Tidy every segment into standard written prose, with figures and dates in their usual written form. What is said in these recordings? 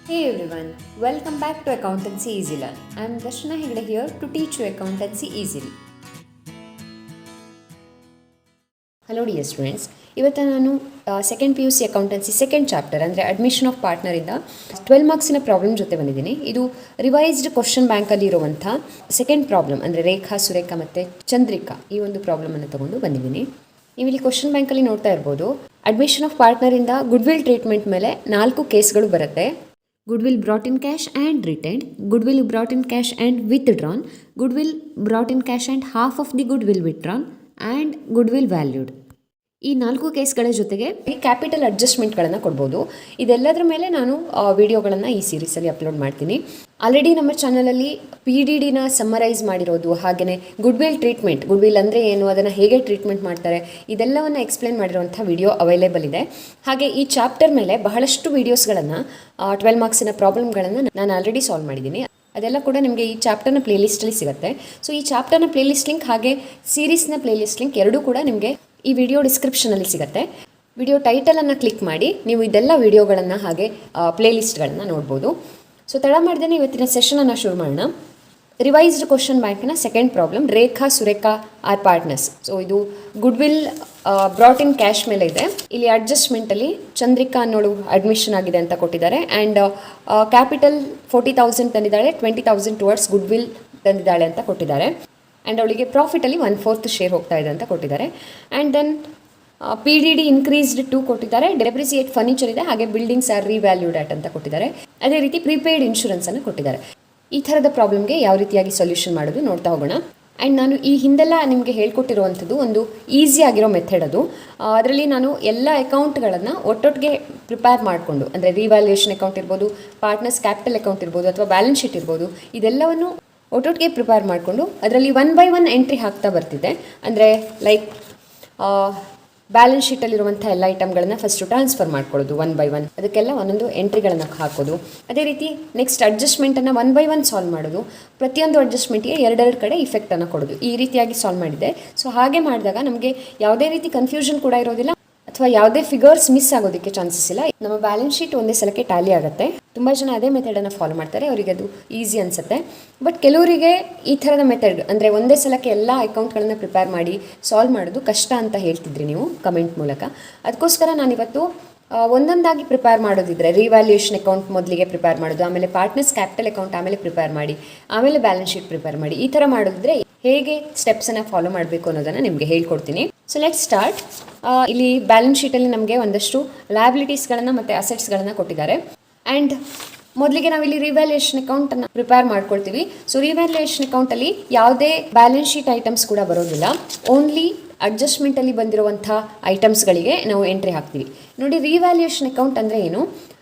Hey everyone, welcome back to Accountancy Easy Learn. I am Darshana Hegde here to teach you accountancy easily. Hello dear students, ಇವತ್ತು ನಾನು second PUC accountancy second chapter ಅಂದರೆ admission of ಪಾರ್ಟ್ನರಿಂದ 12 ಮಾರ್ಕ್ಸಿನ problem ಜೊತೆ ಬಂದಿದ್ದೀನಿ. ಇದು revised question ಬ್ಯಾಂಕಲ್ಲಿ ಇರುವಂಥ second problem ಅಂದರೆ ರೇಖಾ, ಸುರೇಖಾ ಮತ್ತು ಚಂದ್ರಿಕಾ ಈ ಒಂದು ಪ್ರಾಬ್ಲಮನ್ನು ತೊಗೊಂಡು ಬಂದಿದ್ದೀನಿ. ನೀವು ಇಲ್ಲಿ ಕ್ವಶನ್ ಬ್ಯಾಂಕಲ್ಲಿ ನೋಡ್ತಾ ಇರ್ಬೋದು, ಅಡ್ಮಿಷನ್ ಆಫ್ ಪಾರ್ಟ್ನರಿಂದ ಗುಡ್ವಿಲ್ ಟ್ರೀಟ್ಮೆಂಟ್ ಮೇಲೆ 4 ಕೇಸ್ಗಳು ಬರುತ್ತೆ. Goodwill brought in cash and retained, goodwill brought in cash and withdrawn, goodwill brought in cash and half of the goodwill withdrawn and goodwill valued. ಈ 4 ಕೇಸ್ಗಳ ಜೊತೆಗೆ ಈ ಕ್ಯಾಪಿಟಲ್ ಅಡ್ಜಸ್ಟ್ಮೆಂಟ್ಗಳನ್ನು ಕೊಡ್ಬೋದು. ಇದೆಲ್ಲದರ ಮೇಲೆ ನಾನು ವಿಡಿಯೋಗಳನ್ನು ಈ ಸೀರೀಸಲ್ಲಿ ಅಪ್ಲೋಡ್ ಮಾಡ್ತೀನಿ. ಆಲ್ರೆಡಿ ನಮ್ಮ ಚಾನಲಲ್ಲಿ PDDನ ಸಮ್ಮರೈಸ್ ಮಾಡಿರೋದು, ಹಾಗೆಯೇ ಗುಡ್ವಿಲ್ ಟ್ರೀಟ್ಮೆಂಟ್, ಗುಡ್ವಿಲ್ ಅಂದರೆ ಏನು, ಅದನ್ನು ಹೇಗೆ ಟ್ರೀಟ್ಮೆಂಟ್ ಮಾಡ್ತಾರೆ, ಇದೆಲ್ಲವನ್ನು ಎಕ್ಸ್ಪ್ಲೇನ್ ಮಾಡಿರುವಂಥ ವಿಡಿಯೋ ಅವೈಲೇಬಲ್ ಇದೆ. ಹಾಗೆ ಈ ಚಾಪ್ಟರ್ ಮೇಲೆ ಬಹಳಷ್ಟು ವೀಡಿಯೋಸ್ಗಳನ್ನು 12 ಮಾರ್ಕ್ಸಿನ ಪ್ರಾಬ್ಲಮ್ಗಳನ್ನು ನಾನು ಆಲ್ರೆಡಿ ಸಾಲ್ವ್ ಮಾಡಿದ್ದೀನಿ. ಅದೆಲ್ಲ ಕೂಡ ನಿಮಗೆ ಈ ಚಾಪ್ಟರ್ನ ಪ್ಲೇಲಿಸ್ಟಲ್ಲಿ ಸಿಗುತ್ತೆ. ಸೊ ಈ ಚಾಪ್ಟರ್ನ ಪ್ಲೇಲಿಸ್ಟ್ ಲಿಂಕ್ ಹಾಗೆ ಸೀರೀಸ್ನ ಪ್ಲೇಲಿಸ್ಟ್ ಲಿಂಕ್ ಎರಡೂ ಕೂಡ ನಿಮಗೆ ಈ ವಿಡಿಯೋ ಡಿಸ್ಕ್ರಿಪ್ಷನಲ್ಲಿ ಸಿಗುತ್ತೆ. ವಿಡಿಯೋ ಟೈಟಲನ್ನು ಕ್ಲಿಕ್ ಮಾಡಿ ನೀವು ಇದೆಲ್ಲ ವಿಡಿಯೋಗಳನ್ನು ಹಾಗೆ ಪ್ಲೇಲಿಸ್ಟ್ಗಳನ್ನು ನೋಡ್ಬೋದು. ಸೊ ತಡ ಮಾಡ್ದೇನೆ ಇವತ್ತಿನ ಸೆಷನನ್ನು ಶುರು ಮಾಡೋಣ. ರಿವೈಸ್ಡ್ ಕ್ವಶನ್ ಬ್ಯಾಂಕಿನ second problem, Rekha Surekha are partners. So ಇದು ಗುಡ್ವಿಲ್ ಬ್ರಾಟ್ ಇನ್ ಕ್ಯಾಶ್ ಮೇಲೆ ಇದೆ. ಇಲ್ಲಿ ಅಡ್ಜಸ್ಟ್ಮೆಂಟಲ್ಲಿ ಚಂದ್ರಿಕಾ ಅನ್ನೋಳು ಅಡ್ಮಿಷನ್ ಆಗಿದೆ ಅಂತ ಕೊಟ್ಟಿದ್ದಾರೆ. ಆ್ಯಂಡ್ ಕ್ಯಾಪಿಟಲ್ 40,000 ತಂದಿದ್ದಾಳೆ, 20,000 ಟುವರ್ಡ್ಸ್ ಗುಡ್ವಿಲ್ ತಂದಿದ್ದಾಳೆ ಅಂತ ಕೊಟ್ಟಿದ್ದಾರೆ. ಆ್ಯಂಡ್ ಅವಳಿಗೆ ಪ್ರಾಫಿಟಲ್ಲಿ 1/4 ಶೇರ್ ಹೋಗ್ತಾ ಇದೆ ಅಂತ ಕೊಟ್ಟಿದ್ದಾರೆ. ಆ್ಯಂಡ್ ದೆನ್ PDD ಇನ್ಕ್ರೀಸ್ಡ್ 2 ಕೊಟ್ಟಿದ್ದಾರೆ. ಡೆಪ್ರಿಸಿಯೇಟ್ ಫರ್ನಿಚರ್ ಇದೆ, ಹಾಗೆ ಬಿಲ್ಡಿಂಗ್ಸ್ ಆರ್ ರಿವ್ಯಾಲ್ಯೂಡ್ ಅಟ್ ಅಂತ ಕೊಟ್ಟಿದ್ದಾರೆ. ಅದೇ ರೀತಿ ಪ್ರೀಪೇಯ್ಡ್ ಇನ್ಶೂರೆನ್ಸನ್ನು ಕೊಟ್ಟಿದ್ದಾರೆ. ಈ ಥರದ ಪ್ರಾಬ್ಲಮ್ಗೆ ಯಾವ ರೀತಿಯಾಗಿ ಸೊಲ್ಯೂಷನ್ ಮಾಡೋದು ನೋಡ್ತಾ ಹೋಗೋಣ. ಆ್ಯಂಡ್ ನಾನು ಈ ಹಿಂದೆಲ್ಲ ನಿಮಗೆ ಹೇಳ್ಕೊಟ್ಟಿರುವಂಥದ್ದು ಒಂದು ಈಸಿ ಆಗಿರೋ ಮೆಥಡ್ ಅದು. ಅದರಲ್ಲಿ ನಾನು ಎಲ್ಲ ಅಕೌಂಟ್ಗಳನ್ನು ಒಟ್ಟೊಟ್ಟಿಗೆ ಪ್ರಿಪೇರ್ ಮಾಡಿಕೊಂಡು, ಅಂದರೆ ರಿವ್ಯಾಲ್ಯೂಯೇಷನ್ ಅಕೌಂಟ್ ಇರ್ಬೋದು, ಪಾರ್ಟ್ನರ್ಸ್ ಕ್ಯಾಪಿಟಲ್ ಅಕೌಂಟ್ ಇರ್ಬೋದು, ಅಥವಾ ಬ್ಯಾಲೆನ್ಸ್ ಶೀಟ್ ಇರ್ಬೋದು, ಇದೆಲ್ಲವನ್ನು ಒಟ್ಟೊಟ್ಟಿಗೆ ಪ್ರಿಪೇರ್ ಮಾಡಿಕೊಂಡು ಅದರಲ್ಲಿ 1 by 1 ಎಂಟ್ರಿ ಹಾಕ್ತಾ ಬರ್ತಿದ್ದೆ. ಅಂದರೆ ಲೈಕ್ ಬ್ಯಾಲೆನ್ಸ್ ಶೀಟಲ್ಲಿರುವಂಥ ಎಲ್ಲ ಐಟಮ್ಗಳನ್ನು ಫಸ್ಟು ಟ್ರಾನ್ಸ್ಫರ್ ಮಾಡ್ಕೊಳ್ಳೋದು 1 by 1, ಅದಕ್ಕೆಲ್ಲ ಒಂದೊಂದು ಎಂಟ್ರಿಗಳನ್ನು ಹಾಕೋದು. ಅದೇ ರೀತಿ ನೆಕ್ಸ್ಟ್ ಅಡ್ಜಸ್ಟ್ಮೆಂಟನ್ನು 1 by 1 ಸಾಲ್ವ್ ಮಾಡೋದು. ಪ್ರತಿಯೊಂದು ಅಡ್ಜಸ್ಟ್ಮೆಂಟಿಗೆ ಎರಡೆರಡು ಕಡೆ ಇಫೆಕ್ಟನ್ನು ಕೊಡೋದು. ಈ ರೀತಿಯಾಗಿ ಸಾಲ್ವ್ ಮಾಡಿದ್ದೆ. ಸೊ ಹಾಗೆ ಮಾಡಿದಾಗ ನಮಗೆ ಯಾವುದೇ ರೀತಿ ಕನ್ಫ್ಯೂಷನ್ ಕೂಡ ಇರೋದಿಲ್ಲ, ಅಥವಾ ಯಾವುದೇ ಫಿಗರ್ಸ್ ಮಿಸ್ ಆಗೋದಕ್ಕೆ ಚಾನ್ಸಸ್ ಇಲ್ಲ. ನಮ್ಮ ಬ್ಯಾಲೆನ್ಸ್ ಶೀಟ್ ಒಂದೇ ಸಲಕ್ಕೆ ಟ್ಯಾಲಿ ಆಗುತ್ತೆ. ತುಂಬ ಜನ ಅದೇ ಮೆಥಡನ್ನು ಫಾಲೋ ಮಾಡ್ತಾರೆ, ಅವರಿಗೆ ಅದು ಈಸಿ ಅನಿಸುತ್ತೆ. ಬಟ್ ಕೆಲವರಿಗೆ ಈ ಥರದ ಮೆಥಡ್ ಅಂದರೆ ಒಂದೇ ಸಲಕ್ಕೆ ಎಲ್ಲ ಅಕೌಂಟ್ಗಳನ್ನು ಪ್ರಿಪೇರ್ ಮಾಡಿ ಸಾಲ್ವ್ ಮಾಡೋದು ಕಷ್ಟ ಅಂತ ಹೇಳ್ತಿದ್ರಿ ನೀವು ಕಮೆಂಟ್ ಮೂಲಕ. ಅದಕ್ಕೋಸ್ಕರ ನಾನಿವತ್ತು ಒಂದೊಂದಾಗಿ ಪ್ರಿಪೇರ್ ಮಾಡೋದಿದ್ರೆ, ರಿವ್ಯಾಲ್ಯೂಯೇಷನ್ ಅಕೌಂಟ್ ಮೊದಲಿಗೆ ಪ್ರಿಪೇರ್ ಮಾಡೋದು, ಆಮೇಲೆ ಪಾರ್ಟ್ನರ್ಸ್ ಕ್ಯಾಪಿಟಲ್ ಅಕೌಂಟ್ ಆಮೇಲೆ ಪ್ರಿಪೇರ್ ಮಾಡಿ, ಆಮೇಲೆ ಬ್ಯಾಲೆನ್ಸ್ ಶೀಟ್ ಪ್ರಿಪೇರ್ ಮಾಡಿ, ಈ ಥರ ಮಾಡೋದಿದ್ರೆ ಹೇಗೆ ಸ್ಟೆಪ್ಸನ್ನು ಫಾಲೋ ಮಾಡಬೇಕು ಅನ್ನೋದನ್ನು ನಿಮಗೆ ಹೇಳ್ಕೊಡ್ತೀನಿ. So let's start. ಇಲ್ಲಿ ಬ್ಯಾಲೆನ್ಸ್ ಶೀಟಲ್ಲಿ ನಮಗೆ ಒಂದಷ್ಟು ಲಯಬಿಲಿಟೀಸ್ಗಳನ್ನು ಮತ್ತು ಅಸೆಟ್ಸ್ಗಳನ್ನು ಕೊಟ್ಟಿದ್ದಾರೆ. ಆ್ಯಂಡ್ ಮೊದಲಿಗೆ ನಾವಿಲ್ಲಿ ರಿವ್ಯಾಲ್ಯೂಯೇಷನ್ ಅಕೌಂಟನ್ನು ಪ್ರಿಪೇರ್ ಮಾಡ್ಕೊಳ್ತೀವಿ. ಸೊ ರಿವ್ಯಾಲ್ಯೂಯೇಷನ್ ಅಕೌಂಟಲ್ಲಿ ಯಾವುದೇ ಬ್ಯಾಲೆನ್ಸ್ ಶೀಟ್ ಐಟಮ್ಸ್ ಕೂಡ ಬರೋದಿಲ್ಲ, ಓನ್ಲಿ ಅಡ್ಜಸ್ಟ್ಮೆಂಟಲ್ಲಿ ಬಂದಿರುವಂಥ ಐಟಮ್ಸ್ಗಳಿಗೆ ನಾವು ಎಂಟ್ರಿ ಹಾಕ್ತೀವಿ. ನೋಡಿ, ರಿವ್ಯಾಲ್ಯೂಯೇಷನ್ ಅಕೌಂಟ್ ಅಂದರೆ ಏನು?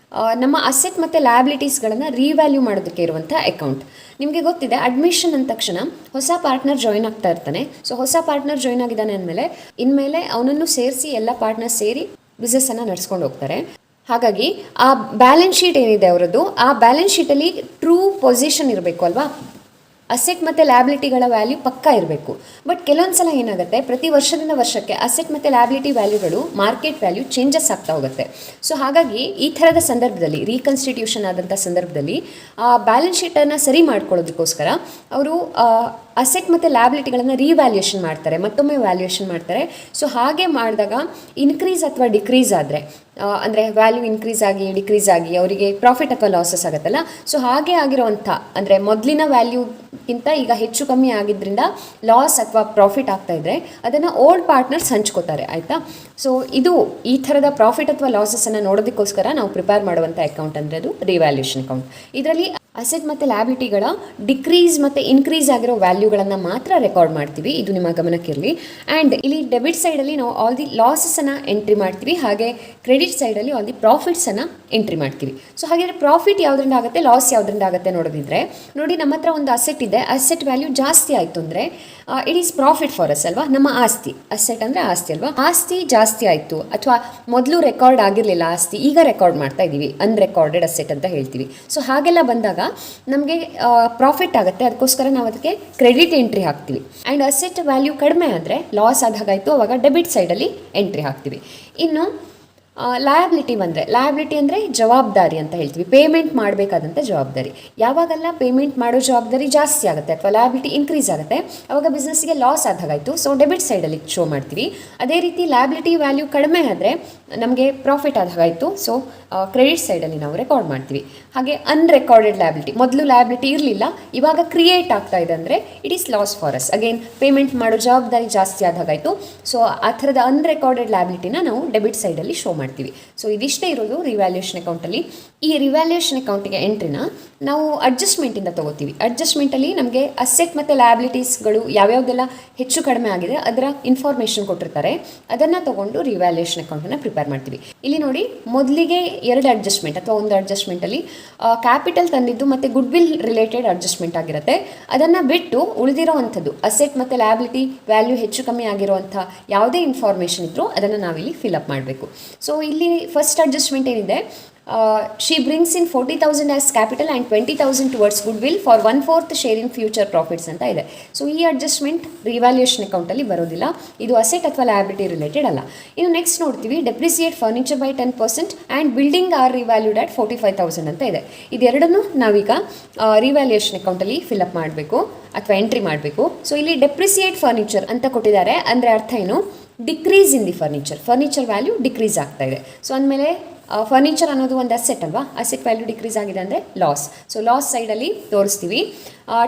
ನಮ್ಮ ಅಸೆಟ್ ಮತ್ತು ಲಯಬಿಲಿಟೀಸ್ಗಳನ್ನು ರಿವ್ಯಾಲ್ಯೂ ಮಾಡೋದಕ್ಕೆ ಇರುವಂಥ ಅಕೌಂಟ್. ನಿಮಗೆ ಗೊತ್ತಿದೆ, ಅಡ್ಮಿಷನ್ ಅಂದ ತಕ್ಷಣ ಹೊಸ ಪಾರ್ಟ್ನರ್ ಜಾಯ್ನ್ ಆಗ್ತಾ ಇರ್ತಾನೆ. ಸೊ ಹೊಸ ಪಾರ್ಟ್ನರ್ ಜಾಯ್ನ್ ಆಗಿದ್ದಾನೆ ಅಂದಮೇಲೆ ಇನ್ಮೇಲೆ ಅವನನ್ನು ಸೇರಿಸಿ ಎಲ್ಲ ಪಾರ್ಟ್ನರ್ ಸೇರಿ ಬಿಸ್ನೆಸ್ಸನ್ನು ನಡೆಸ್ಕೊಂಡು ಹೋಗ್ತಾರೆ. ಹಾಗಾಗಿ ಆ ಬ್ಯಾಲೆನ್ಸ್ ಶೀಟ್ ಏನಿದೆ ಅವರದ್ದು, ಆ ಬ್ಯಾಲೆನ್ಸ್ ಶೀಟಲ್ಲಿ ಟ್ರೂ ಪೊಸಿಷನ್ ಇರಬೇಕು ಅಲ್ವಾ, ಅಸೆಟ್ ಮತ್ತು ಲಯಬಿಲಿಟಿಗಳ ವ್ಯಾಲ್ಯೂ ಪಕ್ಕಾ ಇರಬೇಕು. ಬಟ್ ಕೆಲವೊಂದು ಸಲ ಏನಾಗುತ್ತೆ, ಪ್ರತಿ ವರ್ಷದಿಂದ ವರ್ಷಕ್ಕೆ ಅಸೆಟ್ ಮತ್ತು ಲಯಬಿಲಿಟಿ ವ್ಯಾಲ್ಯೂಗಳು ಮಾರ್ಕೆಟ್ ವ್ಯಾಲ್ಯೂ ಚೇಂಜಸ್ ಆಗ್ತಾ ಹೋಗುತ್ತೆ. ಸೊ ಹಾಗಾಗಿ ಈ ಥರದ ಸಂದರ್ಭದಲ್ಲಿ, ರೀಕನ್ಸ್ಟಿಟ್ಯೂಷನ್ ಆದಂಥ ಸಂದರ್ಭದಲ್ಲಿ ಆ ಬ್ಯಾಲೆನ್ಸ್ ಶೀಟನ್ನು ಸರಿ ಮಾಡ್ಕೊಳ್ಳೋದಕ್ಕೋಸ್ಕರ ಅವರು ಅಸೆಟ್ ಮತ್ತು ಲಯಬಿಲಿಟಿಗಳನ್ನು ರಿವ್ಯಾಲ್ಯೂಯೇಷನ್ ಮಾಡ್ತಾರೆ, ಮತ್ತೊಮ್ಮೆ ವ್ಯಾಲ್ಯೂಯೇಷನ್ ಮಾಡ್ತಾರೆ. ಸೊ ಹಾಗೆ ಮಾಡಿದಾಗ ಇನ್ಕ್ರೀಸ್ ಅಥವಾ ಡಿಕ್ರೀಸ್ ಆದರೆ, ಅಂದರೆ ವ್ಯಾಲ್ಯೂ ಇನ್ಕ್ರೀಸ್ ಆಗಿ ಡಿಕ್ರೀಸ್ ಆಗಿ ಅವರಿಗೆ ಪ್ರಾಫಿಟ್ ಅಥವಾ ಲಾಸಸ್ ಆಗುತ್ತಲ್ಲ, ಸೊ ಹಾಗೆ ಆಗಿರೋವಂಥ, ಅಂದರೆ ಮೊದಲಿನ ವ್ಯಾಲ್ಯೂಗಿಂತ ಈಗ ಹೆಚ್ಚು ಕಮ್ಮಿ ಆಗಿದ್ದರಿಂದ ಲಾಸ್ ಅಥವಾ ಪ್ರಾಫಿಟ್ ಆಗ್ತಾ ಇದ್ದರೆ ಅದನ್ನು ಓಲ್ಡ್ ಪಾರ್ಟ್ನರ್ಸ್ ಹಂಚ್ಕೋತಾರೆ, ಆಯಿತಾ. ಸೊ ಇದು ಈ ಥರದ ಪ್ರಾಫಿಟ್ ಅಥವಾ ಲಾಸಸ್ಸನ್ನು ನೋಡೋದಕ್ಕೋಸ್ಕರ ನಾವು ಪ್ರಿಪೇರ್ ಮಾಡುವಂಥ ಅಕೌಂಟ್ ಅಂದರೆ ಅದು ರಿವ್ಯಾಲ್ಯೂಯೇಷನ್ ಅಕೌಂಟ್. ಇದರಲ್ಲಿ ಅಸೆಟ್ ಮತ್ತು ಲಯಬಿಲಿಟಿಗಳ ಡಿಕ್ರೀಸ್ ಮತ್ತು ಇನ್ಕ್ರೀಸ್ ಆಗಿರೋ ವ್ಯಾಲ್ಯೂಗಳನ್ನು ಮಾತ್ರ ರೆಕಾರ್ಡ್ ಮಾಡ್ತೀವಿ, ಇದು ನಿಮ್ಮ ಗಮನಕ್ಕಿರಲಿ. ಆ್ಯಂಡ್ ಇಲ್ಲಿ ಡೆಬಿಟ್ ಸೈಡಲ್ಲಿ ನಾವು ಆಲ್ ದಿ ಲಾಸಸನ್ನು ಎಂಟ್ರಿ ಮಾಡ್ತೀವಿ, ಹಾಗೆ ಕ್ರೆಡಿಟ್ ಸೈಡಲ್ಲಿ ಆಲ್ ದಿ ಪ್ರಾಫಿಟ್ಸನ್ನು ಎಂಟ್ರಿ ಮಾಡ್ತೀವಿ. ಸೊ ಹಾಗಿದ್ರೆ ಪ್ರಾಫಿಟ್ ಯಾವುದರಿಂದ ಆಗುತ್ತೆ, ಲಾಸ್ ಯಾವುದರಿಂದ ಆಗುತ್ತೆ ನೋಡೋದಿದ್ರೆ, ನೋಡಿ ನಮ್ಮ ಹತ್ರ ಒಂದು ಅಸೆಟ್ ಇದೆ, ಅಸೆಟ್ ವ್ಯಾಲ್ಯೂ ಜಾಸ್ತಿ ಆಯಿತು ಅಂದರೆ it is profit for us ಅಲ್ವಾ. ನಮ್ಮ ಆಸ್ತಿ, ಅಸೆಟ್ ಅಂದರೆ ಆಸ್ತಿ ಅಲ್ವಾ, ಆಸ್ತಿ ಜಾಸ್ತಿ ಆಯಿತು, ಅಥವಾ ಮೊದಲು ರೆಕಾರ್ಡ್ ಆಗಿರಲಿಲ್ಲ ಆಸ್ತಿ, ಈಗ ರೆಕಾರ್ಡ್ ಮಾಡ್ತಾ ಇದ್ದೀವಿ, ಅನ್ರೆಕಾರ್ಡೆಡ್ ಅಸೆಟ್ ಅಂತ ಹೇಳ್ತೀವಿ. ಸೊ ಹಾಗೆಲ್ಲ ಬಂದಾಗ ನಮಗೆ ಪ್ರಾಫಿಟ್ ಆಗುತ್ತೆ, ಅದಕ್ಕೋಸ್ಕರ ನಾವು ಅದಕ್ಕೆ ಕ್ರೆಡಿಟ್ ಎಂಟ್ರಿ ಹಾಕ್ತೀವಿ. ಆ್ಯಂಡ್ ಅಸೆಟ್ ವ್ಯಾಲ್ಯೂ ಕಡಿಮೆ ಆದರೆ, ಲಾಸ್ ಆದಾಗಾಯಿತು, ಅವಾಗ ಡೆಬಿಟ್ ಸೈಡಲ್ಲಿ ಎಂಟ್ರಿ ಹಾಕ್ತೀವಿ. ಇನ್ನು ಲಯಬಿಲಿಟಿ ಬಂದರೆ, ಲಯಬಿಲಿಟಿ ಅಂದರೆ ಜವಾಬ್ದಾರಿ ಅಂತ ಹೇಳ್ತೀವಿ, ಪೇಮೆಂಟ್ ಮಾಡಬೇಕಾದಂಥ ಜವಾಬ್ದಾರಿ. ಯಾವಾಗೆಲ್ಲ ಪೇಮೆಂಟ್ ಮಾಡೋ ಜವಾಬ್ದಾರಿ ಜಾಸ್ತಿ ಆಗುತ್ತೆ ಅಥವಾ ಲಯಬಿಲಿಟಿ ಇನ್ಕ್ರೀಸ್ ಆಗುತ್ತೆ ಅವಾಗ ಬಿಸ್ನೆಸ್ಸಿಗೆ ಲಾಸ್ ಆದಾಗಾಯಿತು, ಸೊ ಡೆಬಿಟ್ ಸೈಡಲ್ಲಿ ಶೋ ಮಾಡ್ತೀವಿ. ಅದೇ ರೀತಿ ಲಯಬಿಲಿಟಿ ವ್ಯಾಲ್ಯೂ ಕಡಿಮೆ ಆದರೆ ನಮಗೆ ಪ್ರಾಫಿಟ್ ಆದಾಗಾಯಿತು, ಸೊ ಕ್ರೆಡಿಟ್ ಸೈಡಲ್ಲಿ ನಾವು ರೆಕಾರ್ಡ್ ಮಾಡ್ತೀವಿ. ಹಾಗೆ ಅನ್ರೆಕಾರ್ಡೆಡ್ ಲಯಬಿಲಿಟಿ, ಮೊದಲು ಲಯಬಿಲಿಟಿ ಇರಲಿಲ್ಲ, ಇವಾಗ ಕ್ರಿಯೇಟ್ ಆಗ್ತಾ ಇದೆ ಅಂದರೆ it is loss for us. Again payment ಮಾಡೋ ಜವಾಬ್ದಾರಿ ಜಾಸ್ತಿ ಆದಾಗಾಯಿತು, ಸೊ ಆ ಥರದ ಅನ್ರೆಕಾರ್ಡೆಡ್ ಲಯಬಿಲಿಟಿನ ನಾವು ಡೆಬಿಟ್ ಸೈಡಲ್ಲಿ ಶೋ ಮಾಡ್ತೀವಿ. ಸೊ ಇದಿಷ್ಟೇ ಇರೋದು ರಿವ್ಯಾಲ್ಯೂಯೇಷನ್ ಅಕೌಂಟಲ್ಲಿ. ಈ ರಿವ್ಯಾಲ್ಯೂಯೇಷನ್ ಅಕೌಂಟಿಗೆ ಎಂಟ್ರಿನ ನಾವು ಅಡ್ಜಸ್ಟ್ಮೆಂಟಿಂದ ತೊಗೋತೀವಿ. ಅಡ್ಜಸ್ಟ್ಮೆಂಟಲ್ಲಿ ನಮಗೆ ಅಸೆಟ್ ಮತ್ತು ಲಯಬಿಲಿಟೀಸ್ಗಳು ಯಾವ್ಯಾವುದೆಲ್ಲ ಹೆಚ್ಚು ಕಡಿಮೆ ಆಗಿದೆ ಅದರ ಇನ್ಫಾರ್ಮೇಷನ್ ಕೊಟ್ಟಿರ್ತಾರೆ, ಅದನ್ನು ತೊಗೊಂಡು ರಿವ್ಯಾಲ್ಯೂಯೇಷನ್ ಅಕೌಂಟನ್ನು ಪ್ರಿಪೇರ್ ಮಾಡ್ತೀವಿ. ಇಲ್ಲಿ ನೋಡಿ, ಮೊದಲಿಗೆ 2 ಅಡ್ಜಸ್ಟ್ಮೆಂಟ್ ಅಥವಾ ಒಂದು ಅಡ್ಜಸ್ಟ್ಮೆಂಟಲ್ಲಿ ಕ್ಯಾಪಿಟಲ್ ತಂದಿದ್ದು ಮತ್ತು ಗುಡ್ ವಿಲ್ ರಿಲೇಟೆಡ್ ಅಡ್ಜಸ್ಟ್ಮೆಂಟ್ ಆಗಿರುತ್ತೆ. ಅದನ್ನು ಬಿಟ್ಟು ಉಳಿದಿರೋ ಅಂಥದ್ದು ಅಸೆಟ್ ಮತ್ತು ಲಯಬಿಲಿಟಿ ವ್ಯಾಲ್ಯೂ ಹೆಚ್ಚು ಕಮ್ಮಿ ಆಗಿರುವಂಥ ಯಾವುದೇ ಇನ್ಫಾರ್ಮೇಷನ್ ಇದ್ದರೂ ಅದನ್ನು ನಾವಿಲ್ಲಿ ಫಿಲಪ್ ಮಾಡಬೇಕು. ಸೊ ಇಲ್ಲಿ ಫಸ್ಟ್ ಅಡ್ಜಸ್ಟ್ಮೆಂಟ್ ಏನಿದೆ, she brings in 40,000 as capital and 20,000 towards goodwill for 1/4 share in future profits ಅಂತ ಇದೆ. ಸೊ ಈ ಅಡ್ಜಸ್ಟ್ಮೆಂಟ್ ರಿವ್ಯಾಲ್ಯೂಯೇಷನ್ ಅಕೌಂಟಲ್ಲಿ ಬರೋದಿಲ್ಲ, ಇದು ಅಸೆಟ್ ಅಥವಾ ಲಯಬಿಲಿಟಿ ರಿಲೇಟೆಡ್ ಅಲ್ಲ. ಇನ್ನು ನೆಕ್ಸ್ಟ್ ನೋಡ್ತೀವಿ, depreciate furniture by 10% and building are revalued at 45,000 ಅಂತ ಇದೆ. ಇದೆರಡನ್ನೂ ನಾವೀಗ ರಿವ್ಯಾಲ್ಯೂಯೇಷನ್ ಅಕೌಂಟಲ್ಲಿ ಫಿಲಪ್ ಮಾಡಬೇಕು ಅಥವಾ ಎಂಟ್ರಿ ಮಾಡಬೇಕು. ಸೊ ಇಲ್ಲಿ ಡೆಪ್ರಿಸಿಯೇಟ್ ಫರ್ನಿಚರ್ ಅಂತ ಕೊಟ್ಟಿದ್ದಾರೆ, ಅಂದರೆ ಅರ್ಥ ಏನು, decrease in the furniture value decrease ಆಗ್ತಾ ಇದೆ. ಸೊ ಅಂದಮೇಲೆ ಫರ್ನಿಚರ್ ಅನ್ನೋದು ಒಂದು ಅಸೆಟ್ ಅಲ್ವಾ, ಅಸೆಟ್ ವ್ಯಾಲ್ಯೂ ಡಿಕ್ರೀಸ್ ಆಗಿದೆ ಅಂದರೆ ಲಾಸ್. ಸೊ ಲಾಸ್ ಸೈಡಲ್ಲಿ ತೋರಿಸ್ತೀವಿ.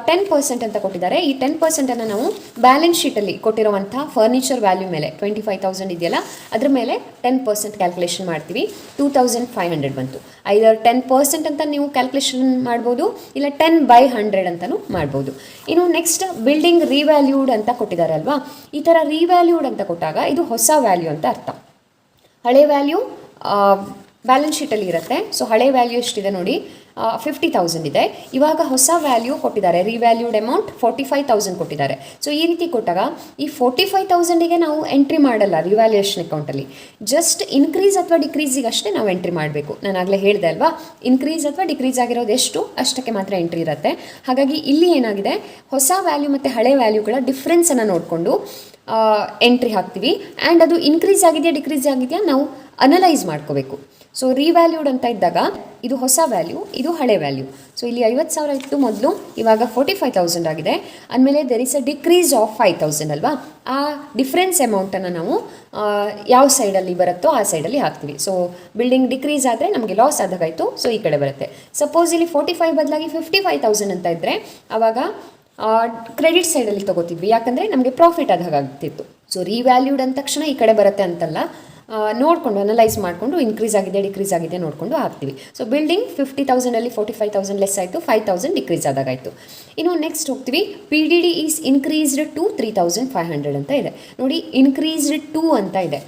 10% ಅಂತ ಕೊಟ್ಟಿದ್ದಾರೆ. ಈ 10%ಅನ್ನು ನಾವು ಬ್ಯಾಲೆನ್ಸ್ ಶೀಟಲ್ಲಿ ಕೊಟ್ಟಿರುವಂಥ ಫರ್ನಿಚರ್ ವ್ಯಾಲ್ಯೂ ಮೇಲೆ 25,000 ಇದೆಯಲ್ಲ ಅದ್ರ ಮೇಲೆ 10% ಕ್ಯಾಲ್ಕುಲೇಷನ್ ಮಾಡ್ತೀವಿ. 2,500 ಬಂತು. ಐದರ್ 10% ಅಂತ ನೀವು ಕ್ಯಾಲ್ಕುಲೇಷನ್ ಮಾಡ್ಬೋದು, ಇಲ್ಲ 10/100 ಅಂತಲೂ ಮಾಡ್ಬೋದು. ಇನ್ನು ನೆಕ್ಸ್ಟ್ ಬಿಲ್ಡಿಂಗ್ ರಿವ್ಯಾಲ್ಯೂಡ್ ಅಂತ ಕೊಟ್ಟಿದ್ದಾರೆ ಅಲ್ವಾ, ಈ ಥರ ರಿವ್ಯಾಲ್ಯೂಡ್ ಅಂತ ಕೊಟ್ಟಾಗ ಇದು ಹೊಸ ವ್ಯಾಲ್ಯೂ ಅಂತ ಅರ್ಥ. ಹಳೆ ವ್ಯಾಲ್ಯೂ ಬ್ಯಾಲೆನ್ಸ್ ಶೀಟಲ್ಲಿ ಇರುತ್ತೆ. ಸೊ ಹಳೆ ವ್ಯಾಲ್ಯೂ ಎಷ್ಟಿದೆ ನೋಡಿ, 50,000 ಇದೆ. ಇವಾಗ ಹೊಸ ವ್ಯಾಲ್ಯೂ ಕೊಟ್ಟಿದ್ದಾರೆ, ರಿವ್ಯಾಲ್ಯೂಡ್ ಅಮೌಂಟ್ 45,000 ಕೊಟ್ಟಿದ್ದಾರೆ. ಸೊ ಈ ರೀತಿ ಕೊಟ್ಟಾಗ ಈ 45,000ಗೆ ನಾವು ಎಂಟ್ರಿ ಮಾಡಲ್ಲ ರಿವ್ಯಾಲ್ಯೂಯೇಷನ್ ಅಕೌಂಟಲ್ಲಿ, ಜಸ್ಟ್ ಇನ್ಕ್ರೀಸ್ ಅಥವಾ ಡಿಕ್ರೀಸಿಗೆ ಅಷ್ಟೇ ನಾವು ಎಂಟ್ರಿ ಮಾಡಬೇಕು. ನಾನು ಆಗಲೇ ಹೇಳಿದೆ ಅಲ್ವಾ, ಇನ್ಕ್ರೀಸ್ ಅಥವಾ ಡಿಕ್ರೀಸ್ ಆಗಿರೋದು ಎಷ್ಟು ಅಷ್ಟಕ್ಕೆ ಮಾತ್ರ ಎಂಟ್ರಿ ಇರುತ್ತೆ. ಹಾಗಾಗಿ ಇಲ್ಲಿ ಏನಾಗಿದೆ, ಹೊಸ ವ್ಯಾಲ್ಯೂ ಮತ್ತು ಹಳೆ ವ್ಯಾಲ್ಯೂಗಳ ಡಿಫ್ರೆನ್ಸನ್ನು ನೋಡಿಕೊಂಡು ಎಂಟ್ರಿ ಹಾಕ್ತೀವಿ. ಆ್ಯಂಡ್ ಅದು ಇನ್ಕ್ರೀಸ್ ಆಗಿದೆಯಾ ಡಿಕ್ರೀಸ್ ಆಗಿದೆಯಾ ನಾವು ಅನಲೈಸ್ ಮಾಡ್ಕೋಬೇಕು. ಸೊ ರಿವ್ಯಾಲ್ಯೂಡ್ ಅಂತ ಇದ್ದಾಗ ಇದು ಹೊಸ ವ್ಯಾಲ್ಯೂ, ಇದು ಹಳೆ ವ್ಯಾಲ್ಯೂ. ಸೊ ಇಲ್ಲಿ 50,000 ಇತ್ತು ಮೊದಲು, ಇವಾಗ 45,000 ಆಗಿದೆ. ಅಂದಮೇಲೆ there is a decrease of 5,000 ಅಲ್ವಾ, ಆ ಡಿಫ್ರೆನ್ಸ್ ಅಮೌಂಟನ್ನು ನಾವು ಯಾವ ಸೈಡಲ್ಲಿ ಬರುತ್ತೋ ಆ ಸೈಡಲ್ಲಿ ಹಾಕ್ತೀವಿ. ಸೊ ಬಿಲ್ಡಿಂಗ್ ಡಿಕ್ರೀಸ್ ಆದರೆ ನಮಗೆ ಲಾಸ್ ಆದಾಗಾಯಿತು, ಸೊ ಈ ಕಡೆ ಬರುತ್ತೆ. ಸಪೋಸ್ ಇಲ್ಲಿ 45 ಬದಲಾಗಿ 55,000 ಅಂತ ಇದ್ದರೆ ಆವಾಗ ಕ್ರೆಡಿಟ್ ಸೈಡಲ್ಲಿ ತೊಗೋತಿದ್ವಿ, ಯಾಕಂದರೆ ನಮಗೆ ಪ್ರಾಫಿಟ್ ಆದ ಹಾಗಾಗ್ತಿತ್ತು. ಸೊ ರಿವ್ಯಾಲ್ಯೂಡ್ ಅಂದ ತಕ್ಷಣ ಈ ಕಡೆ ಬರುತ್ತೆ ಅಂತಲ್ಲ, ನೋಡಿಕೊಂಡು ಅನಲೈಸ್ ಮಾಡಿಕೊಂಡು ಇನ್ಕ್ರೀಸ್ ಆಗಿದೆ ಡಿಕ್ರೀಸ್ ಆಗಿದೆ ನೋಡಿಕೊಂಡು ಹಾಕ್ತೀವಿ. ಸೊ ಬಿಲ್ಡಿಂಗ್ 50,000ಅಲ್ಲಿ 45,000 ಲೆಸ್ ಆಯಿತು, 5,000 ಡಿಕ್ರೀಸ್ ಆದಾಗಾಯಿತು. ಇನ್ನು ನೆಕ್ಸ್ಟ್ ಹೋಗ್ತೀವಿ, PDD ಈಸ್ ಇನ್ಕ್ರೀಸ್ಡ್ ಟು 3,500 ಅಂತ ಇದೆ ನೋಡಿ. ಇನ್ಕ್ರೀಸ್ಡ್ ಟು ಅಂತ ಇದೆ,